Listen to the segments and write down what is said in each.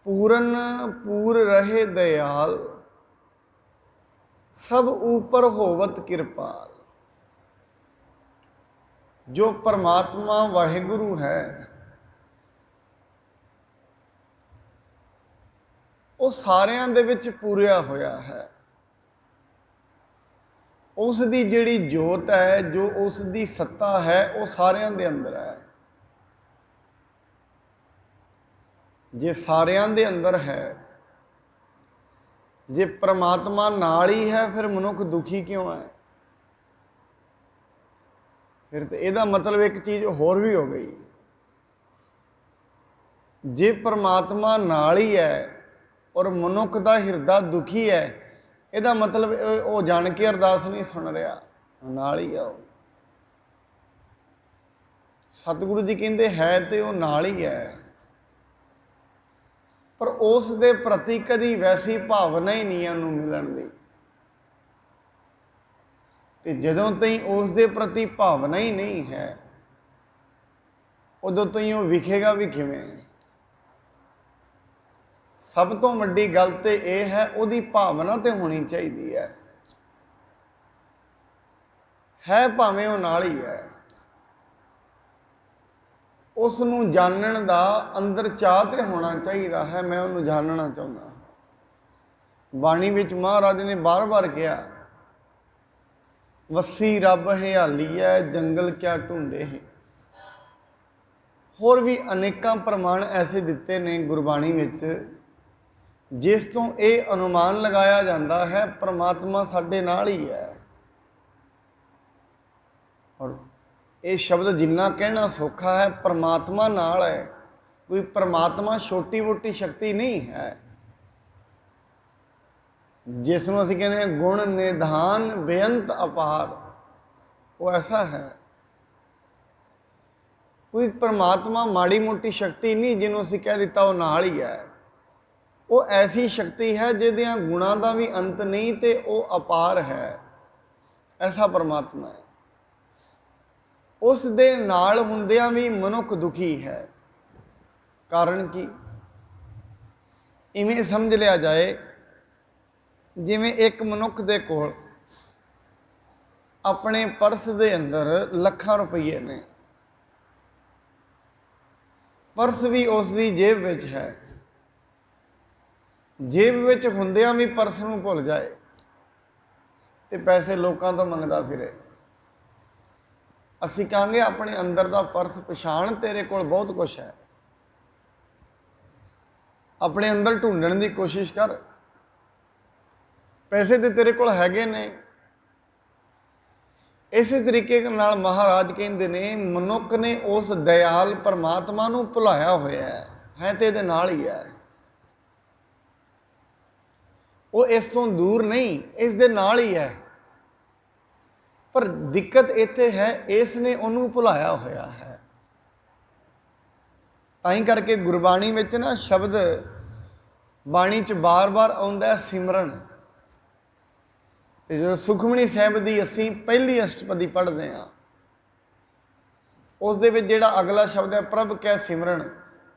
पूरन पूर रहे दयाल, सब ऊपर होवत कृपाल। जो परमात्मा वाहिगुरु है वो सारिਆਂ ਦੇ ਵਿੱਚ ਪੂਰਿਆ ਹੋਇਆ ਹੈ। ਉਸ ਦੀ ਜਿਹੜੀ ਜੋਤ ਹੈ, ਜੋ ਉਸ ਦੀ ਸੱਤਾ ਹੈ, ਉਹ ਸਾਰਿਆਂ ਦੇ ਅੰਦਰ ਹੈ। ਜੇ ਸਾਰਿਆਂ ਦੇ ਅੰਦਰ ਹੈ, ਜੇ परमात्मा नाल ही है, फिर मनुख दुखी क्यों है? फिर तो यदा मतलब एक चीज़ होर भी हो गई। जे परमात्मा नाल ही है और मनुख का हिरदा दुखी है, यदा मतलब वो जान के अरदास नहीं सुन रहा, नाल ही है। सतगुरु जी कहते है तो वो नाल ही है, पर उस दे प्रति कदी वैसी भावना ही नहीं उन्होंने मिलन दी। ते जदों तई उस दे प्रति भावना ही नहीं है, उदों तो ही वो विखेगा भी किवें? सब तो वड्डी गल ते यह है, उहदी भावना तो होनी चाहिए है भावें वो नाल ही है। उसनूं जानण दा अंदर चाह ते होना चाहिए है, मैं उन्होंने जानना चाहता। बाणी विच महाराज ने बार बार कहा, वसी रब हयाली है जंगल क्या ढूंढे है। होर भी अनेकां प्रमाण ऐसे दिते ने गुरबाणी विच, जिस तो ये अनुमान लगाया जाता है परमात्मा साडे नाल ही है। और ये शब्द जिन्ना कहना सौखा है, परमात्मा नाल है, कोई परमात्मा छोटी मोटी शक्ति नहीं है। जिसनों असीं कहने गुण निधान बेअंत अपार, वो ऐसा है। कोई परमात्मा माड़ी मोटी शक्ति नहीं जिन्हों असीं कह दिता वो नाल ही है। वो ऐसी शक्ति है जिहदियां गुणां दा भी अंत नहीं, ते वो अपार है। ऐसा परमात्मा है। उस दे नाल हुंदियां भी मनुख दुखी है। कारण की? इवें समझ लिया जाए, जिवें एक मनुख दे कोल अपने पर्स दे अंदर लखां रुपये ने, पर्स भी उसकी जेब विच है, जेब विच हुंदियां भी पर्स नूं भुल जाए ते पैसे लोकां तो मंगदा फिरे। असीं कहांगे अपने अंदर दा पर्स पछाण, तेरे कोल बहुत कुछ है, अपने अंदर ढूंढण की कोशिश कर, पैसे तो तेरे कोल हैगे ने। इस तरीके नाल महाराज कहते ने, मनुख ने उस दयाल परमात्मा नूं भुलाया होया है तो इहदे नाल ही है। वो इस तो दूर नहीं, इस दे नाल ही है। पर दिक्कत इत्थे है, इसने उन्होंने भुलाया होया है। ताई करके गुरबाणी में ना शब्द बाणी च बार बार आउंदा है सिमरन। तो जो सुखमनी साहिब की असी पहली अष्टपदी पढ़ते हैं, उस दे विच जिहड़ा अगला शब्द है प्रभ कै सिमरन,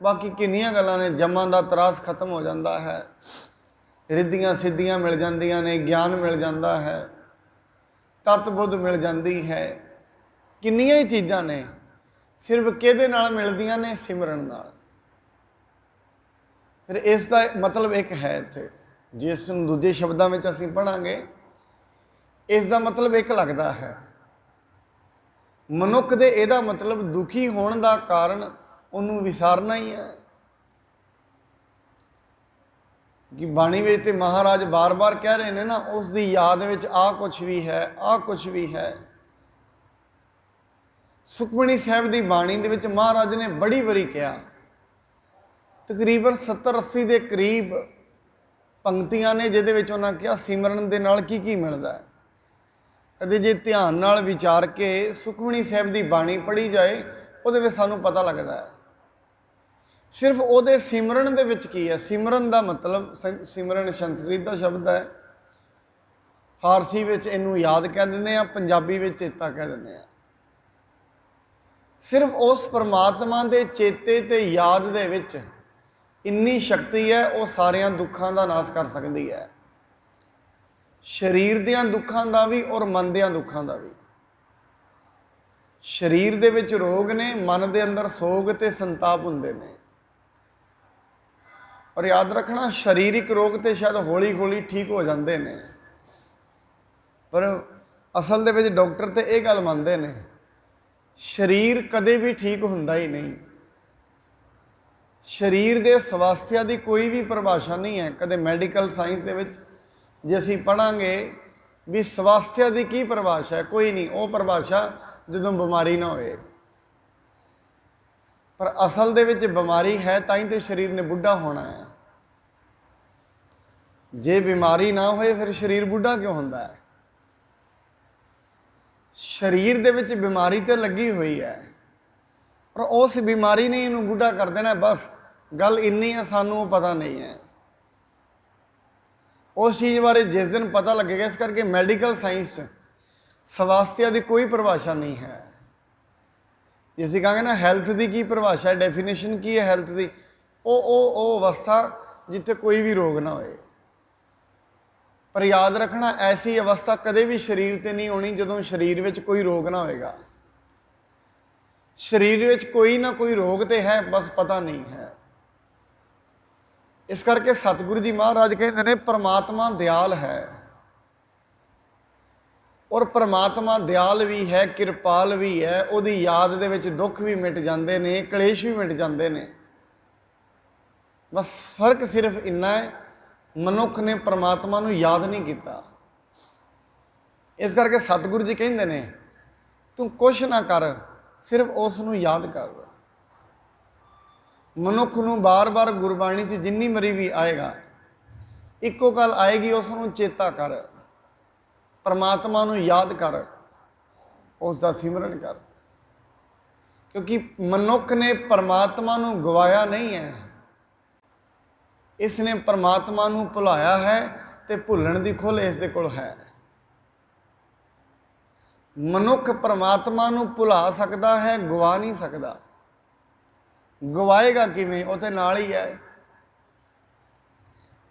बाकी किन्नियां गल्लां ने, जमां दा त्रास खत्म हो जाता है, रिद्धियां सिद्धियां मिल जांदियां ने, ज्ञान मिल जाता है, तत्बुद्ध मिल जाती है, किन्नियां ही चीज़ां ने, सिर्फ किहदे नाल मिलदियां ने? सिमरन नाल। फिर इसका मतलब एक है इत्थे, जिस दूजे शब्दों में असीं पढ़ांगे, इसका मतलब एक लगता है। मनुख दे इहदा मतलब दुखी होने का कारण उन्होंने विसारना ही है। कि बाणी में तो महाराज बार बार कह रहे हैं ना, उसकी याद में आ कुछ भी है, आ कुछ भी है। सुखमनी साहिब की बाणी दे विच महाराज ने बड़ी बारी कहा, तकरीबन 70-80 के करीब पंक्तियां ने जिहदे विच उन्होंने कहा सिमरन दे नाल की मिलता है। कदे जे ध्यान नाल विचार के सुखमनी साहिब की बाणी पढ़ी जाए, उहदे विच सानूं पता लगता है सिर्फ उहदे सिमरन दे विच की है। सिमरन का मतलब, सिमरन संस्कृत का शब्द है, फारसी विच इहनूं याद कह दिंदे आ, पंजाबी विच चेता कह दिंदे आ। सिर्फ उस परमात्मा के चेते ते याद दे विच ਇੰਨੀ ਸ਼ਕਤੀ ਹੈ, ਉਹ ਸਾਰਿਆਂ ਦੁੱਖਾਂ ਦਾ ਨਾਸ਼ ਕਰ ਸਕਦੀ ਹੈ, ਸਰੀਰ ਦੀਆਂ ਦੁੱਖਾਂ ਦਾ ਵੀ ਔਰ ਮਨ ਦੀਆਂ ਦੁੱਖਾਂ ਦਾ ਵੀ। ਸਰੀਰ ਦੇ ਵਿੱਚ ਰੋਗ ਨੇ, ਮਨ ਦੇ ਅੰਦਰ ਸੋਗ ਤੇ ਸੰਤਾਪ ਹੁੰਦੇ ਨੇ। ਔਰ ਯਾਦ ਰੱਖਣਾ, ਸਰੀਰਿਕ ਰੋਗ ਤੇ ਸ਼ਾਇਦ ਹੌਲੀ ਹੌਲੀ ਠੀਕ ਹੋ ਜਾਂਦੇ ਨੇ, ਪਰ ਅਸਲ ਦੇ ਵਿੱਚ ਡਾਕਟਰ ਤੇ ਇਹ ਗੱਲ ਮੰਨਦੇ ਨੇ, ਸਰੀਰ ਕਦੇ ਵੀ ਠੀਕ ਹੁੰਦਾ ਹੀ ਨਹੀਂ। ਸਰੀਰ ਦੇ ਸਵਾਸਥਿਆ ਦੀ ਕੋਈ ਵੀ ਪਰਿਭਾਸ਼ਾ ਨਹੀਂ ਹੈ। ਕਦੇ ਮੈਡੀਕਲ ਸਾਇੰਸ ਦੇ ਵਿੱਚ ਜੇ ਅਸੀਂ ਪੜ੍ਹਾਂਗੇ ਵੀ ਸਵਾਸਥਿਆ ਦੀ ਕੀ ਪਰਿਭਾਸ਼ਾ ਹੈ, ਕੋਈ ਨਹੀਂ। ਉਹ ਪਰਿਭਾਸ਼ਾ ਜਦੋਂ ਬਿਮਾਰੀ ਨਾ ਹੋਏ। ਪਰ ਅਸਲ ਦੇ ਵਿੱਚ ਬਿਮਾਰੀ ਹੈ ਤਾਂ ਹੀ ਤੇ ਸਰੀਰ ਨੇ ਬੁੱਢਾ ਹੋਣਾ ਹੈ। ਜੇ ਬਿਮਾਰੀ ਨਾ ਹੋਏ ਫਿਰ ਸਰੀਰ ਬੁੱਢਾ ਕਿਉਂ ਹੁੰਦਾ ਹੈ? ਸਰੀਰ ਦੇ ਵਿੱਚ ਬਿਮਾਰੀ ਤੇ ਲੱਗੀ ਹੋਈ ਹੈ, ਪਰ ਉਸ ਬਿਮਾਰੀ ਨੇ ਇਹਨੂੰ ਬੁੱਢਾ ਕਰ ਦੇਣਾ, ਬਸ ਗੱਲ ਇੰਨੀ ਹੈ, ਸਾਨੂੰ ਉਹ ਪਤਾ ਨਹੀਂ ਹੈ। ਉਸ ਚੀਜ਼ ਬਾਰੇ ਜਿਸ ਦਿਨ ਪਤਾ ਲੱਗੇਗਾ। ਇਸ ਕਰਕੇ ਮੈਡੀਕਲ ਸਾਇੰਸ 'ਚ ਸਵਾਸਥਿਆ ਦੀ ਕੋਈ ਪਰਿਭਾਸ਼ਾ ਨਹੀਂ ਹੈ। ਜੇ ਅਸੀਂ ਕਹਾਂਗੇ ਨਾ ਹੈਲਥ ਦੀ ਕੀ ਪਰਿਭਾਸ਼ਾ ਹੈ, ਡੈਫੀਨੇਸ਼ਨ ਕੀ ਹੈ ਹੈਲਥ ਦੀ, ਉਹ ਅਵਸਥਾ ਜਿੱਥੇ ਕੋਈ ਵੀ ਰੋਗ ਨਾ ਹੋਏ। ਪਰ ਯਾਦ ਰੱਖਣਾ, ਐਸੀ ਅਵਸਥਾ ਕਦੇ ਵੀ ਸਰੀਰ ਤੇ ਨਹੀਂ ਹੋਣੀ ਜਦੋਂ ਸਰੀਰ ਵਿੱਚ ਕੋਈ ਰੋਗ ਨਾ ਹੋਏਗਾ। ਸਰੀਰ ਵਿੱਚ ਕੋਈ ਨਾ ਕੋਈ ਰੋਗ ਤੇ ਹੈ, ਬਸ ਪਤਾ ਨਹੀਂ ਹੈ। ਇਸ ਕਰਕੇ ਸਤਿਗੁਰੂ ਜੀ ਮਹਾਰਾਜ ਕਹਿੰਦੇ ਨੇ ਪਰਮਾਤਮਾ ਦਿਆਲ ਹੈ, ਔਰ ਪਰਮਾਤਮਾ ਦਿਆਲ ਵੀ ਹੈ, ਕਿਰਪਾਲ ਵੀ ਹੈ। ਉਹਦੀ ਯਾਦ ਦੇ ਵਿੱਚ ਦੁੱਖ ਵੀ ਮਿਟ ਜਾਂਦੇ ਨੇ, ਕਲੇਸ਼ ਵੀ ਮਿਟ ਜਾਂਦੇ ਨੇ। ਬਸ ਫਰਕ ਸਿਰਫ ਇੰਨਾ ਹੈ, ਮਨੁੱਖ ਨੇ ਪਰਮਾਤਮਾ ਨੂੰ ਯਾਦ ਨਹੀਂ ਕੀਤਾ। ਇਸ ਕਰਕੇ ਸਤਿਗੁਰੂ ਜੀ ਕਹਿੰਦੇ ਨੇ ਤੂੰ ਕੁਛ ਨਾ ਕਰ, ਸਿਰਫ ਉਸ ਨੂੰ ਯਾਦ ਕਰ। ਮਨੁੱਖ ਨੂੰ ਬਾਰ-ਬਾਰ ਗੁਰਬਾਣੀ 'ਚ ਜਿੰਨੀ ਵਾਰੀ ਵੀ ਆਏਗਾ, ਇੱਕੋ ਗੱਲ ਆਏਗੀ, ਉਸ ਨੂੰ ਚੇਤਾ ਕਰ, ਪਰਮਾਤਮਾ ਨੂੰ ਯਾਦ ਕਰ, ਉਸ ਦਾ ਸਿਮਰਨ ਕਰ। ਕਿਉਂਕਿ ਮਨੁੱਖ ਨੇ ਪਰਮਾਤਮਾ ਨੂੰ ਗਵਾਇਆ ਨਹੀਂ ਹੈ, ਇਸ ਨੇ ਪਰਮਾਤਮਾ ਨੂੰ ਭੁਲਾਇਆ ਹੈ, ਤੇ ਭੁੱਲਣ ਦੀ ਖੁੱਲ੍ਹ ਇਸ ਦੇ ਕੋਲ ਹੈ। ਮਨੁੱਖ ਪਰਮਾਤਮਾ ਨੂੰ ਭੁਲਾ ਸਕਦਾ ਹੈ, ਗਵਾ ਨਹੀਂ ਸਕਦਾ। ਗਵਾਏਗਾ ਕਿਵੇਂ? ਉਹ ਤੇ ਨਾਲ ਹੀ ਹੈ।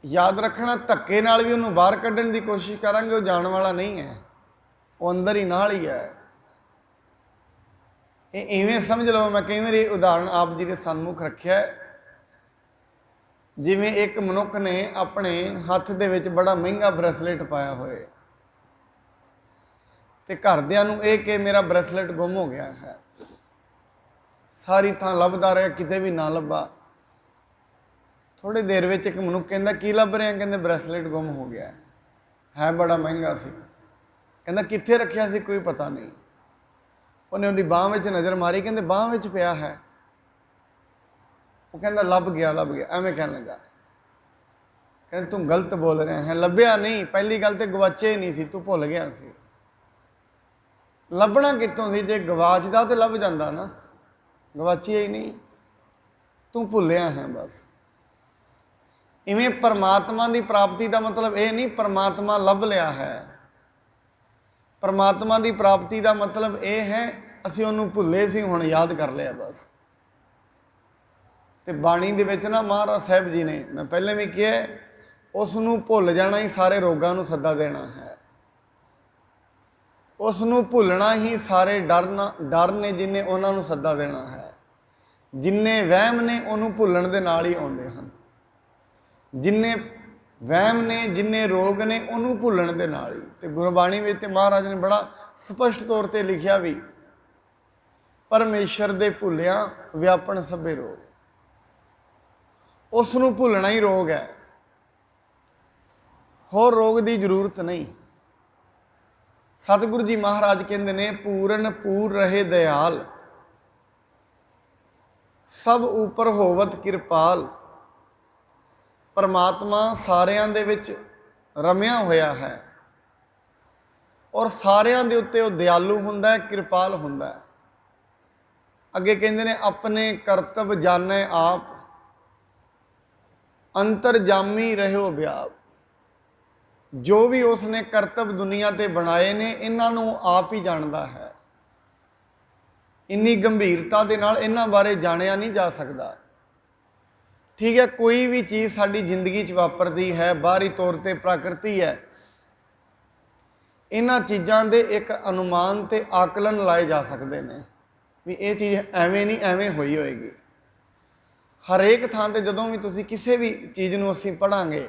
ਯਾਦ ਰੱਖਣਾ, ਧੱਕੇ ਨਾਲ ਵੀ ਉਹਨੂੰ ਬਾਹਰ ਕੱਢਣ ਦੀ ਕੋਸ਼ਿਸ਼ ਕਰਾਂਗੇ, ਉਹ ਜਾਣ ਵਾਲਾ ਨਹੀਂ ਹੈ, ਉਹ ਅੰਦਰ ਹੀ ਨਾਲ ਹੀ ਹੈ। ਇਹ ਇਵੇਂ ਸਮਝ ਲਓ, ਮੈਂ ਕਈ ਵਾਰੀ ਉਦਾਹਰਣ ਆਪ ਜੀ ਦੇ ਸਨਮੁਖ ਰੱਖਿਆ, ਜਿਵੇਂ ਇੱਕ ਮਨੁੱਖ ਨੇ ਆਪਣੇ ਹੱਥ ਦੇ ਵਿੱਚ ਬੜਾ ਮਹਿੰਗਾ ਬਰੈਸਲੇਟ ਪਾਇਆ ਹੋਏ, ਤੇ ਘਰਦਿਆਂ ਨੂੰ ਇਹ ਕਿ ਮੇਰਾ ਬਰੈਸਲੇਟ ਗੁੰਮ ਹੋ ਗਿਆ ਹੈ। ਸਾਰੀ ਥਾਂ ਲੱਭਦਾ ਰਿਹਾ, ਕਿਤੇ ਵੀ ਨਾ ਲੱਭਾ। ਥੋੜ੍ਹੀ ਦੇਰ ਵਿੱਚ ਇੱਕ ਮਨੁੱਖ ਕਹਿੰਦਾ ਕੀ ਲੱਭ ਰਿਹਾ? ਕਹਿੰਦੇ ਬਰੈਸਲੇਟ ਗੁੰਮ ਹੋ ਗਿਆ ਹੈ, ਬੜਾ ਮਹਿੰਗਾ ਸੀ। ਕਹਿੰਦਾ ਕਿੱਥੇ ਰੱਖਿਆ ਸੀ? ਕੋਈ ਪਤਾ ਨਹੀਂ। ਉਹਨੇ ਉਹਦੀ ਬਾਂਹ ਵਿੱਚ ਨਜ਼ਰ ਮਾਰੀ, ਕਹਿੰਦੇ ਬਾਂਹ ਵਿੱਚ ਪਿਆ ਹੈ। ਉਹ ਕਹਿੰਦਾ ਲੱਭ ਗਿਆ, ਲੱਭ ਗਿਆ, ਐਵੇਂ ਕਹਿਣ ਲੱਗਾ। ਕਹਿੰਦੇ ਤੂੰ ਗਲਤ ਬੋਲ ਰਿਹਾ ਹੈ, ਲੱਭਿਆ ਨਹੀਂ। ਪਹਿਲੀ ਗੱਲ ਤੇ ਗਵਾਚੇ ਨਹੀਂ ਸੀ, ਤੂੰ ਭੁੱਲ ਗਿਆ ਸੀ। ਲੱਭਣਾ ਕਿੱਥੋਂ ਸੀ? ਜੇ ਗਵਾਚਦਾ ਤੇ ਲੱਭ ਜਾਂਦਾ ਨਾ, ਗਵਾਚਿਆ ਹੀ ਨਹੀਂ, ਤੂੰ ਭੁੱਲਿਆ ਹੈ ਬਸ। ਇਵੇਂ ਪਰਮਾਤਮਾ ਦੀ ਪ੍ਰਾਪਤੀ ਦਾ ਮਤਲਬ ਇਹ ਨਹੀਂ ਪਰਮਾਤਮਾ ਲੱਭ ਲਿਆ ਹੈ। ਪਰਮਾਤਮਾ ਦੀ ਪ੍ਰਾਪਤੀ ਦਾ ਮਤਲਬ ਇਹ ਹੈ ਅਸੀਂ ਉਹਨੂੰ ਭੁੱਲੇ ਸੀ, ਹੁਣ ਯਾਦ ਕਰ ਲਿਆ ਬਸ। ਤੇ ਬਾਣੀ ਦੇ ਵਿੱਚ ਨਾ ਮਹਾਰਾਜ ਸਾਹਿਬ ਜੀ ਨੇ, ਮੈਂ ਪਹਿਲੇ ਵੀ ਕਿਹਾ, ਉਸ ਨੂੰ ਭੁੱਲ ਜਾਣਾ ਹੀ ਸਾਰੇ ਰੋਗਾਂ ਨੂੰ ਸੱਦਾ ਦੇਣਾ ਹੈ। ਉਸ ਨੂੰ ਭੁੱਲਣਾ ਹੀ ਸਾਰੇ ਡਰ ਨੇ ਜਿੰਨੇ ਉਹਨਾਂ ਨੂੰ ਸੱਦਾ ਦੇਣਾ ਹੈ। ਜਿੰਨੇ ਵਹਿਮ ਨੇ ਉਹਨੂੰ ਭੁੱਲਣ ਦੇ ਨਾਲ ਹੀ ਆਉਂਦੇ ਹਨ। ਜਿੰਨੇ ਵਹਿਮ ਨੇ, ਜਿੰਨੇ ਰੋਗ ਨੇ, ਉਹਨੂੰ ਭੁੱਲਣ ਦੇ ਨਾਲ ਹੀ। ਤੇ ਗੁਰਬਾਣੀ ਵਿੱਚ ਤੇ ਮਹਾਰਾਜ ਨੇ ਬੜਾ ਸਪਸ਼ਟ ਤੌਰ ਤੇ ਲਿਖਿਆ ਵੀ, ਪਰਮੇਸ਼ਰ ਦੇ ਭੁੱਲਿਆ ਵਿਆਪਣ ਸਭੇ ਰੋਗ। ਉਸ ਨੂੰ ਭੁੱਲਣਾ ਹੀ ਰੋਗ ਹੈ, ਹੋਰ ਰੋਗ ਦੀ ਜ਼ਰੂਰਤ ਨਹੀਂ। ਸਤਿਗੁਰੂ ਜੀ ਮਹਾਰਾਜ ਕਹਿੰਦੇ ਨੇ ਪੂਰਨ ਪੂਰ ਰਹੇ ਦਇਆਲ, ਸਭ ਉੱਪਰ ਹੋਵਤ ਕਿਰਪਾਲ। ਪਰਮਾਤਮਾ ਸਾਰਿਆਂ ਦੇ ਵਿੱਚ ਰਮਿਆ ਹੋਇਆ ਹੈ, ਔਰ ਸਾਰਿਆਂ ਦੇ ਉੱਤੇ ਉਹ ਦਿਆਲੂ ਹੁੰਦਾ ਹੈ, ਕਿਰਪਾਲ ਹੁੰਦਾ ਹੈ। ਅੱਗੇ ਕਹਿੰਦੇ ਨੇ ਆਪਣੇ ਕਰਤੱਵ ਜਾਣੈ ਆਪ, ਅੰਤਰਜਾਮੀ ਰਹਿਓ ਵਿਆਪ। ਜੋ ਵੀ ਉਸਨੇ ਕਰਤੱਵ ਦੁਨੀਆ ਤੇ ਬਣਾਏ ਨੇ, ਇਹਨਾਂ ਨੂੰ ਆਪ ਹੀ ਜਾਣਦਾ ਹੈ। ਇੰਨੀ ਗੰਭੀਰਤਾ ਦੇ ਨਾਲ ਇਹਨਾਂ ਬਾਰੇ ਜਾਣਿਆ ਨਹੀਂ ਜਾ ਸਕਦਾ। ठीक है, कोई भी चीज़ साडी जिंदगी च वापरदी है, बाहरी तौर पर प्राकृति है, इन्हां चीज़ों के एक अनुमान ते आकलन लाए जा सकते हैं भी ये चीज़ एवें नहीं एवें हुई होएगी। हरेक थां ते जदों भी तुसीं किसी भी चीज़ नूं असीं पढ़ांगे,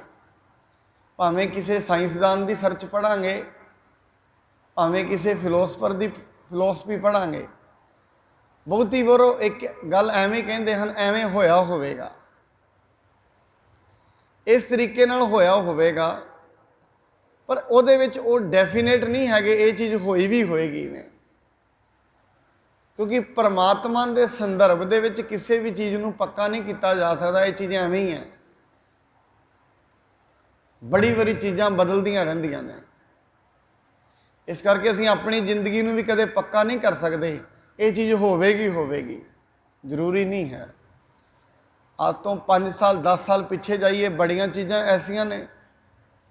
भावें किसी साइंसदान की सर्च पढ़ांगे, भावें किसी फिलोसफर की फिलोसफी पढ़ांगे, बहुती वार एक गल एवें कहते हैं एवें होया होवेगा, इस तरीके नाल होया होवेगा, पर उहदे विच वो डेफिनेट नहीं है कि ये चीज़ होई भी होएगी इवें, क्योंकि परमात्मा के संदर्भ दे विच किसी भी चीज़ नूं पक्का नहीं किया जा सकता ये चीज़ एवें ही है। बड़ी बड़ी चीज़ां बदलदियां रहिंदियां ने, इस करके असीं अपनी जिंदगी नूं भी कदे पक्का नहीं कर सकते ये चीज़ होवेगी होवेगी, जरूरी नहीं है। आज तो 5 साल 10 साल पिछे जाइए, बड़ियां चीज़ां ऐसियां ने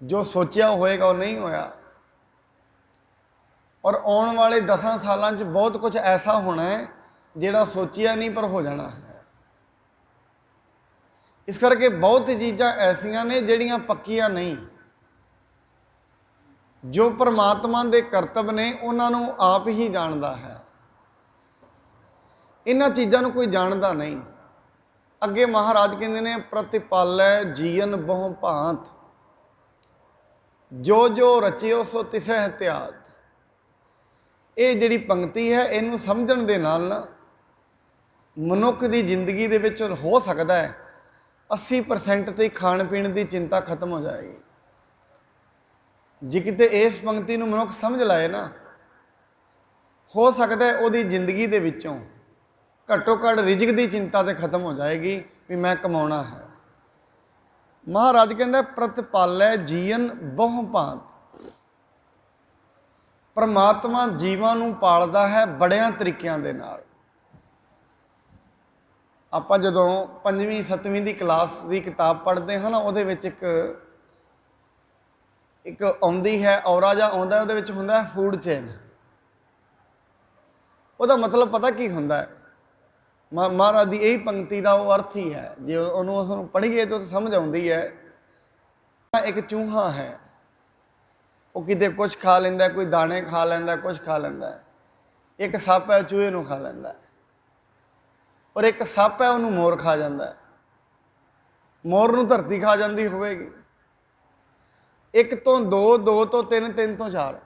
जो सोचा होएगा वो नहीं होया, और आने वाले 10 सालों च बहुत कुछ ऐसा होना है जिहड़ा सोचिया नहीं पर हो जाना है। इस करके बहुत चीज़ां ऐसियां ने जिहड़ियां पक्कियां नहीं, जो परमात्मा के करतब ने उन्होंने आप ही जानता है, इन्हां चीज़ों कोई जानता नहीं। अगे महाराज कहते ने प्रतिपालै जीवन बहु भांत, जो जो रचियो सो तिसै हत्यात। ये जिहड़ी पंक्ति है इनू समझण दे नाल ना मनुख की जिंदगी दे विच हो सकता है 80% तो खाण पीण की चिंता खत्म हो जाएगी। जे किते इस पंक्ति नूं मनुख समझ लाए ना, हो सकता है उहदी जिंदगी दे विचों घट्टो घट रिजक की चिंता तो खत्म हो जाएगी भी मैं कमाउणा है। महाराज कहंदा प्रतिपालै जीवन बहु भांत, परमात्मा जीवां नूं पालदा है बड़ियां तरीकिਆਂ दे नाल। आपां जदों 5वीं 7वीं की क्लास की किताब पढ़ते हैं ना, उहदे विच एक आउंदी है औरा जा आउंदा, उहदे विच हुंदा है फूड चेन। उहदा मतलब पता की हुंदा है? महाराज की यही पंक्ति का वो अर्थ ही है, जो उन्होंने पढ़ीए तो समझ आती है। एक चूहा है, वो किते कुछ खा लेंदा, कोई दाने खा लेंदा, कुछ खा लेंदा। एक सप है चूहे नूं खा लेंदा, और एक सप है उन्होंने मोर खा जाता है। मोर नूं धरती खा जाती होगी। 1 तो 2, 2 तो 3, 3 तो 4,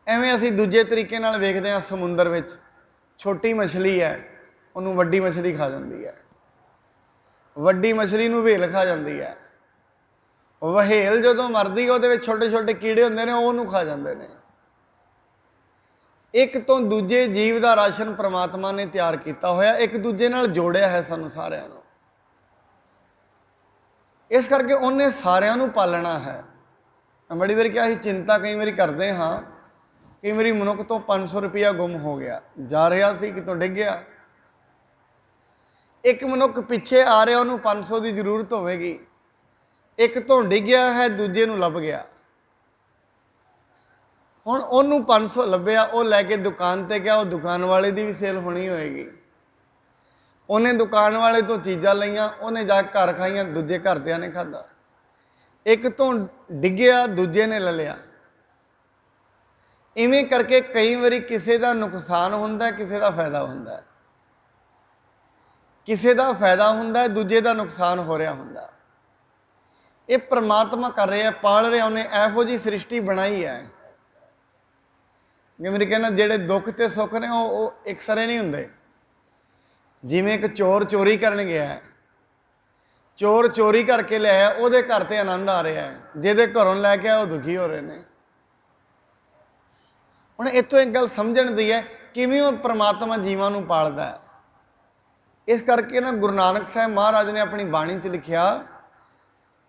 एवें असीं दूजे तरीके नाल वेखदे हां। समुंदर विच छोटी मछली है, उन्होंने वड्डी मछली खा जाती है, वड्डी मछली नूं व्हेल खा जाती है, वहेल जदों मरदी उहदे छोटे छोटे कीड़े हुंदे ने उहनूं खा जाते हैं। एक तो दूजे जीव का राशन परमात्मा ने तैयार किया होया, एक दूजे नाल जोड़िया है सानूं सारिआं नूं। इस करके उन्हें सारिआं नूं पालना है। मैं बड़ी बार क्या चिंता कई बार करते हाँ, कई बार मनुख तो 500 रुपया गुम हो गया, जा रहा सी कितों डिग गया। एक मनुख पिछे आ रहा, उन्होंने 500 की जरूरत होगी, एक तो डिग गया है, दूजे नूं लभ गया। हुण उन्होंने 500 लभ्या, वो लैके दुकान पर गया, वो दुकान वाले की भी सेल होनी होएगी। उन्हें दुकान वाले तो चीज़ां लईआं, उन्हें जाके घर खाईआं, दूजे घरदिआं ने खाधा। एक तो डिग्गिया, दूजे ने ले लिया। इवें करके कई बारी किसी का नुकसान होंदा, किसी का फायदा होंदा। किसी का फायदा होंदा, दूजे का नुकसान हो रहा होंदा। ये परमात्मा कर रहा है, पाल रहा, उन्हें इहो जी सृष्टि बनाई है। मेरे कहना जेडे दुख ते सुख ने वो एक सरे नहीं होंदे। जिवें एक चोर चोरी करन गया है, चोर चोरी करके लिया, उहदे घर ते आनंद आ रहा है, जिहदे घरों लैके आया वो दुखी हो रहे हैं। हुण इत्थों एक गल समझण दी है किवें वो परमात्मा जीवां नूं पालदा है। इस करके ना गुरु नानक साहब महाराज ने अपनी बाणी च लिखिया,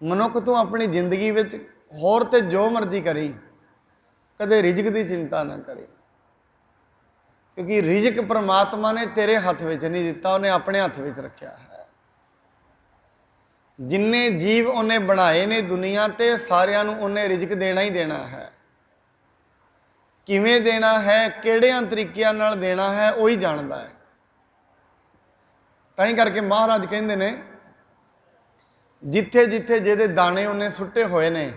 मनुख तू अपनी जिंदगी विच होर ते जो मर्जी करी, कदे रिजक की चिंता ना करी, क्योंकि रिजक परमात्मा ने तेरे हथ विच नहीं दिता, उन्हें अपने हथ विच रखिया है। जिन्ने जीव उन्हें बनाए ने दुनिया ते, सारियां नूं उन्हें रिजक देना ही देना है। किवें देना है, किहड़ियां तरीकिਆਂ नाल देना है, वही जानता है। ਤਾਂ ਹੀ ਕਰਕੇ ਮਹਾਰਾਜ ਕਹਿੰਦੇ ਨੇ ਜਿੱਥੇ ਜਿੱਥੇ ਜਿਹਦੇ ਦਾਣੇ ਉਹਨੇ ਸੁੱਟੇ ਹੋਏ ਨੇ